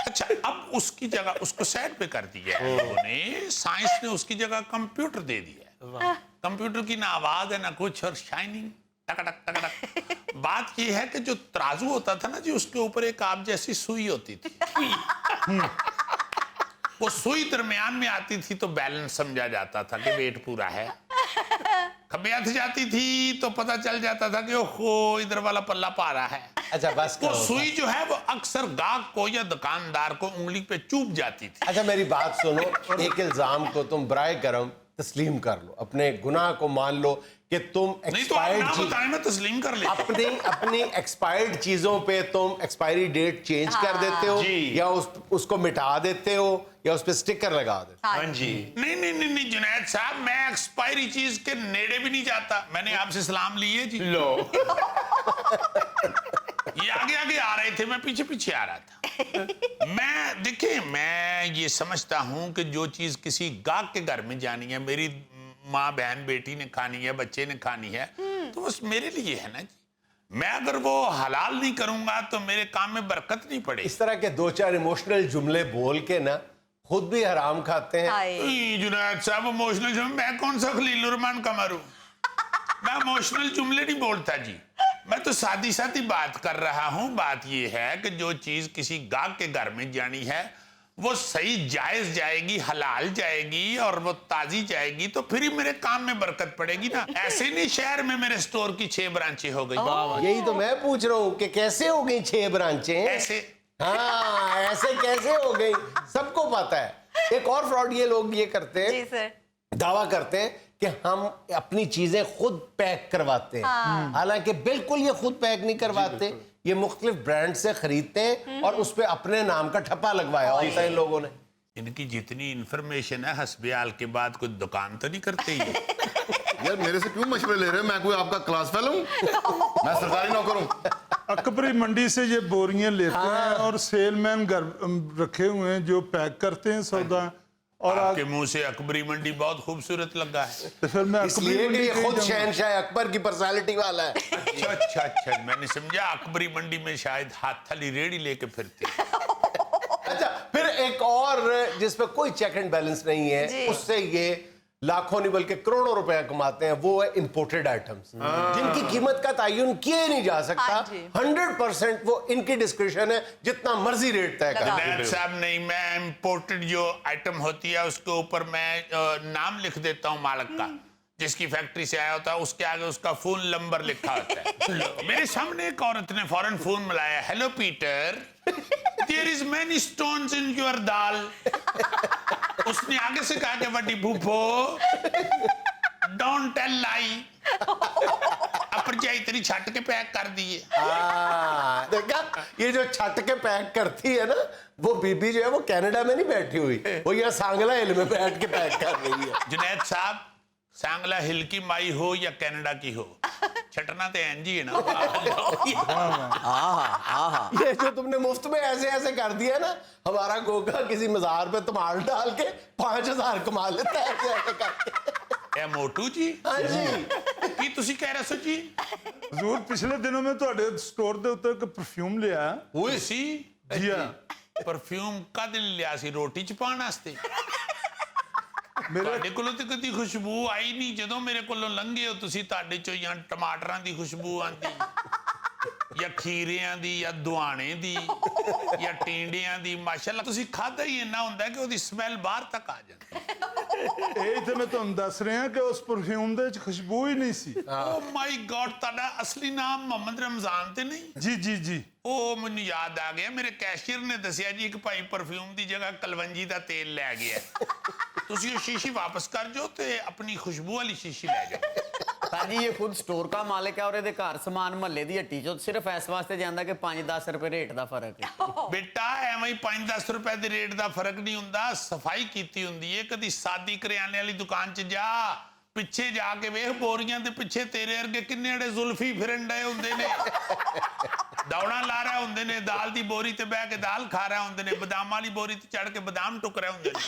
अच्छा, अब उसकी जगह उसको साइड पे कर दिया है उन्होंने, साइंस ने उसकी जगह कंप्यूटर दे दिया है। कंप्यूटर की ना आवाज है ना कुछ, और शाइनिंग टक टक टक टक। बात ये है कि जो तराजू होता था ना जी, उसके ऊपर एक आप जैसी सुई होती थी। वो सुई दरमियान में आती थी तो बैलेंस समझा जाता था कि वेट पूरा है। खबियात जाती थी तो पता चल जाता था कि ओहो इधर वाला पल्ला पा रहा है। अच्छा बस वो करो। सुई जो है वो अक्सर गाहक को या दुकानदार को उंगली पे चूप जाती थी। अच्छा मेरी बात सुनो, एक इल्जाम को तुम बराए करम तस्लीम कर लो, अपने गुनाह को मान लो कि तुम नहीं तो आप ना एक्सपायर्ड बताएं, मैं तस्लीम कर लेता हूं। अपनी एक्सपायर्ड चीजों पे तुम एक्सपायरी डेट चेंज कर देते हो, या उसको मिटा देते हो, या उस पे स्टिकर लगा देते हो। हाँ जी। नहीं नहीं नहीं नहीं जुनैद साहब, मैं एक्सपायरी चीज के नेड़े भी नहीं जाता। मैंने आपसे सलाम लिए जी। लो ये आगे आगे आ रहे थे, मैं पीछे पीछे आ रहा था। मैं देखिए, मैं ये समझता हूं कि जो चीज किसी गाहक के घर में जानी है, मेरी माँ बहन बेटी ने खानी है, बच्चे ने खानी है, तो बस मेरे लिए है ना जी। मैं अगर वो हलाल नहीं करूंगा तो मेरे काम में बरकत नहीं पड़ेगी। इस तरह के दो चार इमोशनल जुमले बोल के ना खुद भी हराम खाते हैं। हाय। जुनैद साहब इमोशनल जुमले, मैं कौन सा खलील रहमान कमर हूं? मैं इमोशनल जुमले नहीं बोलता जी, मैं तो सादी सादी बात कर रहा हूं। बात ये है कि जो चीज किसी गाहक के घर में जानी है वो सही जायज जाएगी, हलाल जाएगी और वो ताजी जाएगी, तो फिर ही मेरे काम में बरकत पड़ेगी ना। ऐसे नहीं शहर में मेरे स्टोर की 6 ब्रांचें हो गई। यही तो मैं पूछ रहा हूँ कि कैसे हो गई 6 ब्रांचें? ऐसे हाँ, ऐसे कैसे हो गई? सबको पता है। एक और फ्रॉड ये लोग ये करते जी हैं, सर। दावा करते हैं कि हम अपनी चीजें खुद पैक करवाते हैं, हालांकि बिल्कुल ये खुद पैक नहीं करवाते। ये मुख्तलिफ ब्रांड से खरीदते हैं और उस पे अपने नाम का ठप्पा लगवाया होता है इन लोगों ने। इनकी जितनी इंफॉर्मेशन है हस्बयाल के बाद कोई दुकान तो नहीं करते ही। यार मेरे से क्यों मशवरे ले रहे हो? मैं कोई आपका क्लास फेलो हूं? मैं सरकारी नौकर हूं। अकबरी मंडी से ये बोरियां लेते हैं और सेलमैन घर रखे हुए हैं जो पैक करते हैं सौदा। और आपके मुंह से अकबरी मंडी बहुत खूबसूरत लगा है। तो फिर मैं अकबरी इसलिए कि मंडी ये के ही खुद जाऊंगा। शहनशाह अकबर की पर्सनालिटी वाला है। अच्छा अच्छा अच्छा, मैंने समझा अकबरी मंडी में शायद हाथ थाली रेड़ी लेके फिरते। अच्छा, फिर एक और जिस पे कोई चेक एंड बैलेंस नहीं है, जी। उससे ये लाखों नहीं बल्कि करोड़ों रुपया कमाते हैं, वो है इंपोर्टेड आइटम्स जिनकी कीमत का तायुन किया ही नहीं जा सकता। हाँ जी। 100% वो इनकी डिस्क्रिप्शन है, जितना मर्जी रेट तय लगा। कर। जुनैद साहब नहीं, मैं इंपोर्टेड जो आइटम होती है उसके ऊपर मैं नाम लिख देता हूँ मालिक का, जिसकी फैक्ट्री से आया होता है, उसके आगे उसका फोन नंबर लिखा होता है। मेरे सामने एक औरत ने फौरन फोन मिलाया, hello Peter, there is many stones in your dal. उसने आगे से कहा कि बड़ी भूपो डोंट टेल लाई, अपर जा इतनी छट के पैक कर दिए। देखा, ये जो छट के पैक करती है ना, वो बीबी जो है वो कनाडा में नहीं बैठी हुई, वो यहाँ सांगला हिल में बैठ के पैक कर रही है। जुनैद साहब, सांगला हिल की माई हो या कनाडा की हो, छटना तो एनजी है ना। ये जो तुमने मुफ्त में ऐसे ऐसे कर दिया ना, हमारा गोगा किसी मजार पे तुम्हार डाल के 5000 कमा लेता है ऐसे ऐसे करके। ए मोटू जी, हाँ जी। ਕੀ ਤੁਸੀਂ ਕਹਿ ਰਹੇ ਹੋ ਜੀ? हजूर पिछले दिनों में ਤੁਹਾਡੇ स्टोर ਦੇ ਉੱਤੇ ਇੱਕ परफ्यूम ਲਿਆ। ਹੋਏ ਸੀ जी हाँ। ਪਰਫਿਊਮ ਕਾਹਦੇ ਲਈ ਲਿਆ ਸੀ? ਰੋਟੀ ਚ ਪਾਉਣ ਵਾਸਤੇ? ਤੁਹਾਡੇ ਕੋਲੋਂ ਤੇ ਕਦੀ ਖੁਸ਼ਬੂ ਆਈ ਨਹੀਂ, ਜਦੋਂ ਮੇਰੇ ਕੋਲੋਂ ਲੰਘੇ ਹੋ ਤੁਸੀਂ ਤੁਹਾਡੇ ਚੋਂ ਜਾਂ ਟਮਾਟਰਾਂ ਦੀ ਖੁਸ਼ਬੂ ਆਂਦੀ ਜਾਂ ਖੀਰਿਆਂ ਦੀ ਜਾਂ ਦੁਆਣੇ ਦੀ ਜਾਂ ਟੀਂਡਿਆਂ ਦੀ, ਮਾਸ਼ਾਅੱਲਾ ਤੁਸੀਂ ਖਾਧਾ ਹੀ ਇੰਨਾ ਹੁੰਦਾ ਕਿ ਉਹਦੀ ਸਮੈਲ ਬਾਹਰ ਤੱਕ ਆ ਜਾਂਦੀ। ਇਹ ਤੇ ਮੈਂ ਤੁਹਾਨੂੰ ਦੱਸ ਰਿਹਾ ਕਿ ਉਸ ਪਰਫਿਊਮ ਦੇ ਵਿੱਚ ਖੁਸ਼ਬੂ ਹੀ ਨਹੀਂ ਸੀ। ਓ ਮਾਈ ਗॉड, ਤੁਹਾਡਾ ਅਸਲੀ ਨਾਮ ਮੁਹੰਮਦ ਰਮਜ਼ਾਨ ਤੇ ਨਹੀਂ? ਜੀ ਜੀ ਜੀ। ਉਹ ਮੈਨੂੰ ਯਾਦ ਆ ਗਿਆ, ਮੇਰੇ ਕੈਸ਼ੀਅਰ ਨੇ ਦੱਸਿਆ ਜੀ ਇੱਕ ਭਾਈ ਪਰਫਿਊਮ ਦੀ ਜਗ੍ਹਾ ਕਲਵੰਜੀ ਦਾ ਤੇਲ ਲੈ ਗਿਆ। ਤੁਸੀਂ ਉਹ ਸ਼ੀਸ਼ੀ ਵਾਪਸ ਕਰ ਜਾਓ ਤੇ ਆਪਣੀ ਖੁਸ਼ਬੂ ਵਾਲੀ ਸ਼ੀਸ਼ੀ ਲੈ ਜਾਓ। ਭਾਜੀ ਇਹ ਖੁਦ ਸਟੋਰ ਦਾ ਮਾਲਕ ਹੈ ਔਰ ਇਹਦੇ ਘਰ ਸਮਾਨ ਮਹੱਲੇ ਦੀ ਹੱਟੀ ਚੋਂ ਸਿਰਫ ਇਸ ਵਾਸਤੇ ਜਾਂਦਾ ਕਿ 5-10 ਰੁਪਏ ਰੇਟ ਦਾ ਫਰਕ ਹੈ। ਬੇਟਾ ਐਵੇਂ ਹੀ 5-10 ਰੁਪਏ ਦੇ ਰੇਟ ਦਾ ਫਰਕ ਨਹੀਂ ਹੁੰਦਾ, ਸਫਾਈ ਕੀਤੀ ਹੁੰਦੀ ਹੈ। ਕਦੀ ਸਾਦੀ ਕਰਿਆਨੇ ਵਾਲੀ ਦੁਕਾਨ 'ਚ ਜਾ, ਪਿੱਛੇ ਜਾ ਕੇ ਵੇਖ ਬੋਰੀਆਂ ਦੇ ਪਿੱਛੇ ਤੇਰੇ ਵਰਗੇ ਕਿੰਨੇ ਜਿਹੜੇ ਜ਼ੁਲਫੀ ਫਿਰਨ ਡਏ ਹੁੰਦੇ ਨੇ, ਦੌੜਾਂ ਲਾ ਰਹੇ ਹੁੰਦੇ ਨੇ, ਦਾਲ ਦੀ ਬੋਰੀ ਤੇ ਬਹਿ ਕੇ ਦਾਲ ਖਾ ਰਹੇ ਹੁੰਦੇ ਨੇ, ਬਦਾਮ ਵਾਲੀ ਬੋਰੀ ਤੇ ਚੜ ਕੇ ਬਦਾਮ ਟੁੱਕ ਰਹੇ ਹੁੰਦੇ ਨੇ।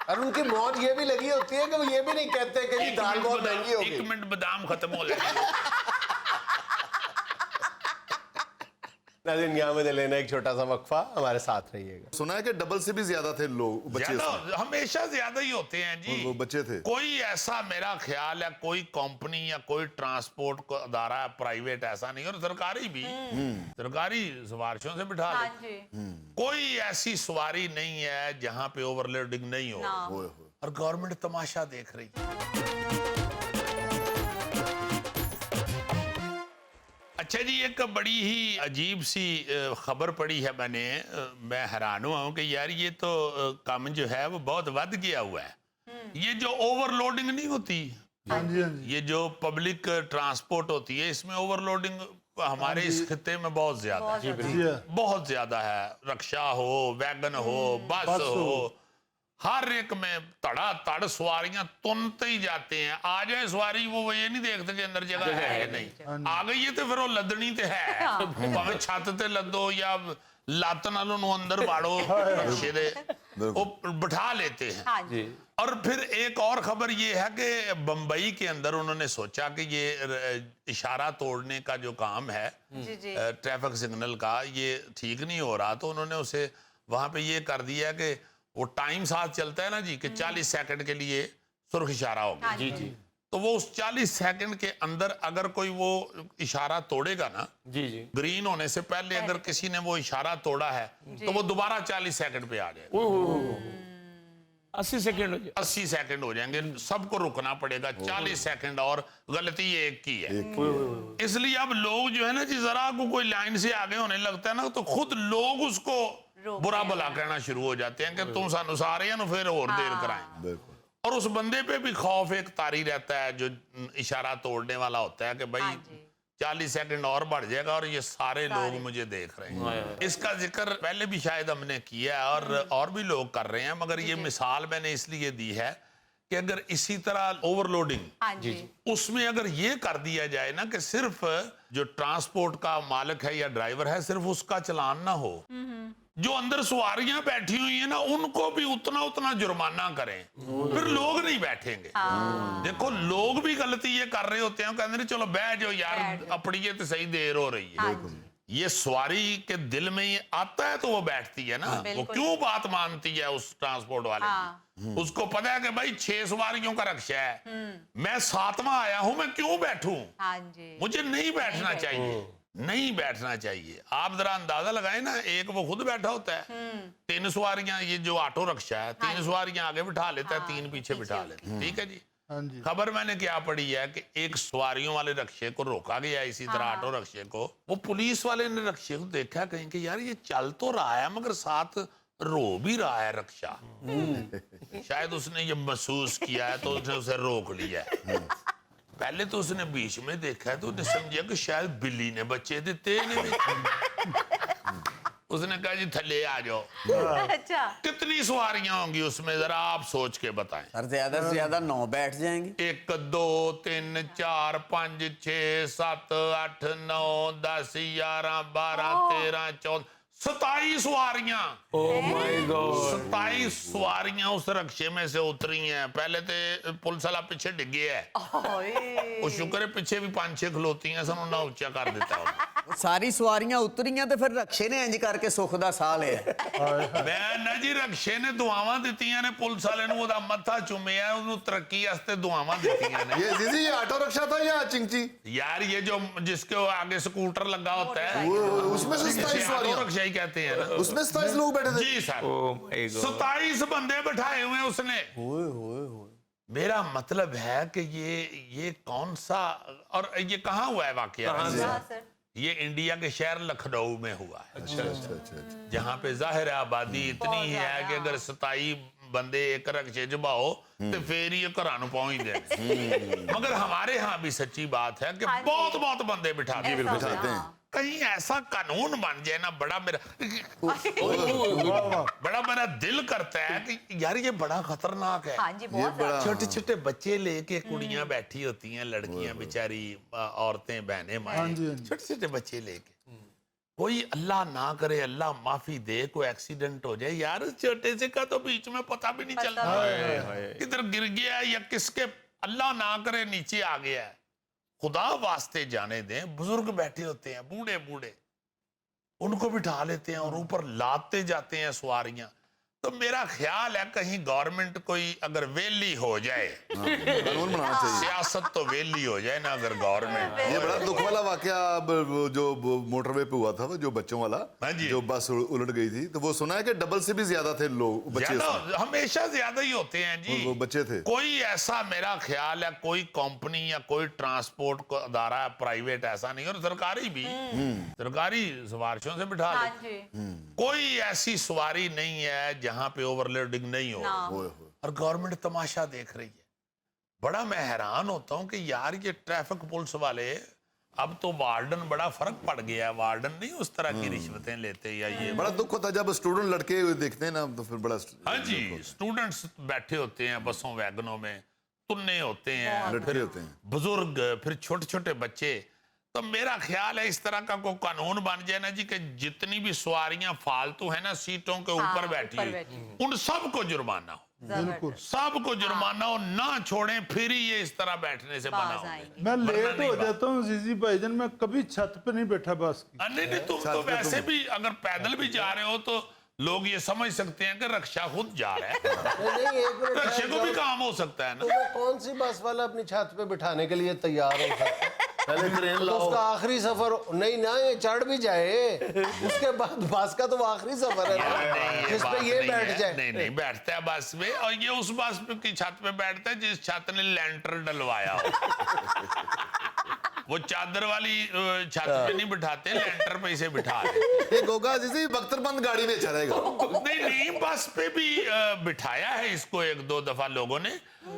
और उनकी मौत ये भी लगी होती है कि वो ये भी नहीं कहते कि जी दाल बहुत महंगी होगी। 1 मिनट बादाम खत्म हो जाएगा। नाज़रीन, यहाँ में लेना एक छोटा सा वक्फा, हमारे साथ रहिएगा। सुना है कि डबल से भी ज्यादा थे लोग, बच्चे इसमें। ज्यादा, हमेशा ज्यादा ही होते हैं जी। वो बच्चे थे। कोई ऐसा मेरा ख्याल है कोई कंपनी या कोई ट्रांसपोर्ट को अदारा प्राइवेट ऐसा नहीं, और सरकारी भी, सरकारी सवारियों से बिठा हाँ ले, जी। कोई ऐसी सवारी नहीं है जहां पे ओवरलोडिंग नहीं हो, ओए होए। और गवर्नमेंट तमाशा देख रही है। अच्छा जी, एक बड़ी ही अजीब सी खबर पड़ी है मैंने, मैं हैरान हुआ हूं कि यार ये तो काम जो है वो बहुत बढ़ गया हुआ है। ये जो ओवरलोडिंग नहीं होती, हाँ जी हाँ जी। ये जो पब्लिक ट्रांसपोर्ट होती है, इसमें ओवरलोडिंग हमारे इस खित्ते में बहुत ज्यादा है, जी हाँ। बहुत ज्यादा है। रक्षा हो, वैगन हो, बस हो, हर एक में तड़ा तड़ सवारियां तुनते ही जाते हैं। आ जाए सवारी, वो ये नहीं देखते कि अंदर जगह है या नहीं। आ गई है तो फिर वो लदनी तो है, भाਵੇਂ छत ते लदो या ਲੱਤ ਨਾਲ ਉਹਨੂੰ अंदर बाड़ो रक्षे दे, वो बिठा लेते हैं। हाँ जी। और फिर एक और खबर ये है कि बंबई के अंदर उन्होंने सोचा कि ये इशारा तोड़ने का जो काम है जी जी। ट्रैफिक सिग्नल का, ये ठीक नहीं हो रहा, तो उन्होंने उसे वहां पे ये कर दिया कि वो टाइम साथ चलता है ना जी, कि 40 सेकंड के लिए सुर्ख इशारा हो गया। हाँ जी जी। तो वो उस 40 सेकंड के अंदर अगर कोई वो इशारा तोड़ेगा ना, जी जी, ग्रीन होने से पहले अगर किसी ने वो इशारा तोड़ा है, तो वो दोबारा 40 सेकंड पे आ जाएगा। 80 सेकंड 80 सेकंड हो जाएंगे, सबको रुकना पड़ेगा 40 सेकंड, और गलती एक की है। इसलिए अब लोग जो है ना जी, जरा को कोई लाइन से आगे होने लगता है ना, तो खुद लोग उसको बुरा भला कहना शुरू हो जाते हैं कि तुम सानू सारे हैं ना फिर और देर कराएं। बिल्कुल। और उस बंदे पे भी खौफ एक तारी रहता है जो इशारा तोड़ने वाला होता है कि भाई हाँ जी। 40 सेकंड और बढ़ जाएगा और ये सारे लोग मुझे देख रहे हैं। इसका जिक्र पहले भी शायद हमने किया है और भी लोग कर रहे हैं, मगर ये मिसाल मैंने इसलिए दी है कि अगर इसी तरह ओवरलोडिंग, हाँ जी। उसमें अगर ये कर दिया जाए ना कि सिर्फ जो ट्रांसपोर्ट का मालिक है या ड्राइवर है सिर्फ उसका चलान ना हो, जो अंदर सवारियां बैठी हुई है ना उनको भी उतना उतना जुर्माना करें, फिर लोग नहीं बैठेंगे। देखो लोग भी गलती ये कर रहे होते हैं, कहते हैं चलो बैठ जाओ यार, अपनी तो सही देर हो रही है। ये सवारी के दिल में ये आता है तो वो बैठती है ना, वो क्यों बात मानती है उस ट्रांसपोर्ट वाले की? उसको पता है कि भाई 6 सवारियों का रक्षा है, मैं 7वां आया हूं, मैं क्यों बैठूं? हाँ जी। मुझे नहीं बैठना चाहिए, नहीं बैठना चाहिए। आप जरा अंदाजा लगाए ना, एक वो खुद बैठा होता है, 3 सवारियां, ये जो ऑटो रक्षा है 3 सवारियां आगे बिठा लेता है, 3 पीछे बिठा लेता है, ठीक है जी। हाँ जी। खबर मैंने क्या पढ़ी है कि एक सवारियों वाले रक्षे को रोका गया, इसी तरह ऑटो रक्षे को। वो पुलिस वाले ने रक्षे को देखा, कहीं कि यार ये चल तो रहा है मगर साथ रो भी रहा है रक्षा। शायद उसने ये महसूस किया है तो उसने उसे रोक लिया है। पहले तो उसने बीच में देखा है तो उसने समझा कि शायद बिल्ली ने बच्चे दिते उसने कहा जी थले आ जाओ। अच्छा। कितनी सवारियां होंगी उसमें, जरा आप सोच के बताएं। सर ज्यादा से ज्यादा 9 बैठ जाएंगे। 1 2 3 4 5 6 7 8 9 10 11 12 13 14 27 सवारियां। Oh my God. 27 सवारियां उस रक्शे में से उतरी हैं। पहले तो पुलिस वाला पीछे डिगे है, ਓਏ वो शुक्र है पीछे भी 5-6 खलोती हैं, सन उन्हें ऊंचा कर देता उन्हें। ਸਾਰੀ ਸਵਾਰੀਆਂ ਉਤਰੀਆਂ ਤੇ ਫਿਰ ਰਕਸ਼ੇ ਨੇ ਇੰਜ ਕਰਕੇ ਸੁੱਖ ਦਾ ਸਾਹ ਲਿਆ। ਮੈਂ ਨਾ ਜੀ ਰਕਸ਼ੇ ਨੇ ਦੁਆਵਾਂ ਦਿੱਤੀਆਂ ਨੇ, ਪੁਲਿਸ ਵਾਲੇ ਨੂੰ ਉਹਦਾ ਮੱਥਾ ਚੁੰਮਿਆ, ਉਹਨੂੰ ਤਰੱਕੀ ਵਾਸਤੇ ਦੁਆਵਾਂ ਦਿੱਤੀਆਂ ਨੇ। ये दीदी ये ऑटो रिक्शा था या चिंची? यार ये जो जिसके आगे स्कूटर लगा होता है, उसमें से 27 जिसे ऑटो सवारियां, रिक्शा ही कहते हैं ना। उसमें 27 लोग बैठे थे। जी सर, Oh my God. 27 बंदे बैठाए हुए हैं उसने। मेरा मतलब है कि ये कौन सा, और ये कहाँ हुआ है वाकया? हाँ सर ये इंडिया के शहर लखनऊ में हुआ है। अच्छा। जहाँ पे जाहिर है आबादी इतनी ही है कि अगर 27 बंदे एक रक्शे च बाहो तो फिर ही घरां नूं पहुंच दे। मगर हमारे यहाँ भी सच्ची बात है कि हाँ जी। बहुत बहुत बंदे बिठाते हैं। ऐसा बिठाते हैं। हाँ। कहीं ऐसा कानून बन जाए ना, बड़ा मेरा दिल करता है कि यार ये बड़ा खतरनाक है। हाँ जी बहुत बड़ा- ज्यादा। छोटे छोटे बच्चे लेके कुड़ियां बैठी होती हैं, लड़कियां बेचारी, औरतें बहनें हाँ माएं, जी, हाँ जी। छोटे छोटे बच्चे लेके, कोई अल्लाह ना करे, अल्लाह माफी दे, कोई एक्सीडेंट हो जाए, यार उस छोटे से का तो बीच में पता भी नहीं चलता किधर गिर गया या किसके, अल्लाह ना करे नीचे आ गया है। खुदा वास्ते जाने दें, बुजुर्ग बैठे होते हैं, बूढ़े बूढ़े, उनको बिठा लेते हैं और ऊपर लादते जाते हैं सवारियां। तो मेरा ख्याल है कहीं गवर्नमेंट कोई अगर वेली हो जाए, कानून बनाना चाहिए। सियासत तो वेली हो जाए ना अगर गवर्नमेंट। ये बड़ा दुख वाला वाकया अब वो जो मोटरवे पे हुआ था, वो जो बच्चों वाला, हाँ जी। जो बस उलट गई थी, तो वो सुना है कि डबल से भी ज्यादा थे लोग, बच्चे उसमें। ज्यादा, हमेशा ज्यादा ही होते हैं जी। वो बच्चे थे। कोई ऐसा मेरा ख्याल है कोई कंपनी या कोई ट्रांसपोर्ट को अदारा प्राइवेट ऐसा नहीं, और सरकारी भी, सरकारी सवारियों से बिठा हाँ लेते। जी कोई ऐसी सवारी नहीं है जहां पे ओवरलोडिंग नहीं हो ना। ओए होए। और गवर्नमेंट तमाशा देख रही है। बड़ा मैं हैरान होता हूं कि यार ये ट्रैफिक पुलिस वाले, अब तो वार्डन, बड़ा फर्क पड़ गया है, वार्डन नहीं उस तरह की रिश्वतें लेते या ये। बड़ा दुख होता है जब स्टूडेंट लड़के देखते हैं ना, तो फिर बड़ा हाँ जी, स्टूडेंट्स बैठे होते हैं बसों वैगनों में, तुन्ने होते हैं, लटके होते हैं। बुजुर्ग, फिर छोटे छोटे बच्चे। तो मेरा ख्याल है इस तरह का कोई कानून बन जाए ना जी कि जितनी भी सवारियां फालतू है ना सीटों के ऊपर बैठी ऊपर हुई, बैठी। उन सबको जुर्माना हो, बिल्कुल। सबको जुर्माना हो, ना छोड़ें, फिर ही ये इस तरह बैठने से बना बाज हो। आएंगे। मैं वरना लेट नहीं हो बात। जाता हूँ जीजी भाईजान, मैं कभी छत पे नहीं बैठा बस की। नहीं नहीं, तुम तो वैसे भी अगर पैदल भी जा रहे हो तो लोग ये समझ सकते हैं कि रक्षा खुद जा रहा है, नहीं एक मिनट रक्षे को भी काम हो सकता है तो ना। वो कौन सी बस वाला अपनी छत पे बिठाने के लिए तैयार हो सकता है? पहले ट्रेन तो लाओ। उसका आखिरी सफर नहीं ना, ये चढ़ भी जाए उसके बाद बस का तो वो आखिरी सफर है यार ना, नहीं, जिस बात पे ये नहीं बैठ है। जाए। नहीं नहीं, बैठता है बस में, और ये उस बस पे की छत पे बैठता है जिस छत ने लेंटर डलवाया हो। वो चादर वाली छत पे नहीं बिठाते, लेंटर पे इसे बिठा देते। ये गोगा जैसे बख्तरबंद गाड़ी में चलेगा। नहीं नहीं, बस पे भी बिठाया है इसको 1-2 दफा लोगों ने।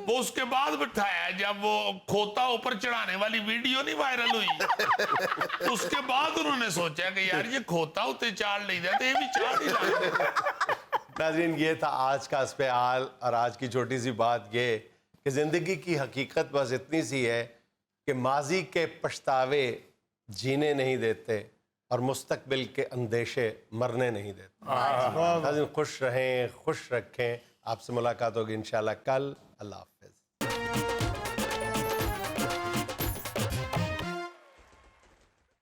वो उसके बाद बिठाया है जब वो खोता ऊपर चढ़ाने वाली वीडियो नहीं वायरल हुई, तो उसके बाद उन्होंने सोचा कि यार ये खोता उते चाड़ नहीं देते, ये भी चाड़ ही लाते। नाज़रीन, ये था आज का इस्पेहाल, और आज की छोटी सी बात ये कि ज़िंदगी की हकीकत बस इतनी सी है कि माजी के पछतावे जीने नहीं देते और मुस्तकबिल के अंदेशे मरने नहीं देते। नाज़रीन, खुश रहें, खुश रखें। आपसे मुलाकात होगी इंशाल्लाह कल। अल्लाह हाफ़िज़।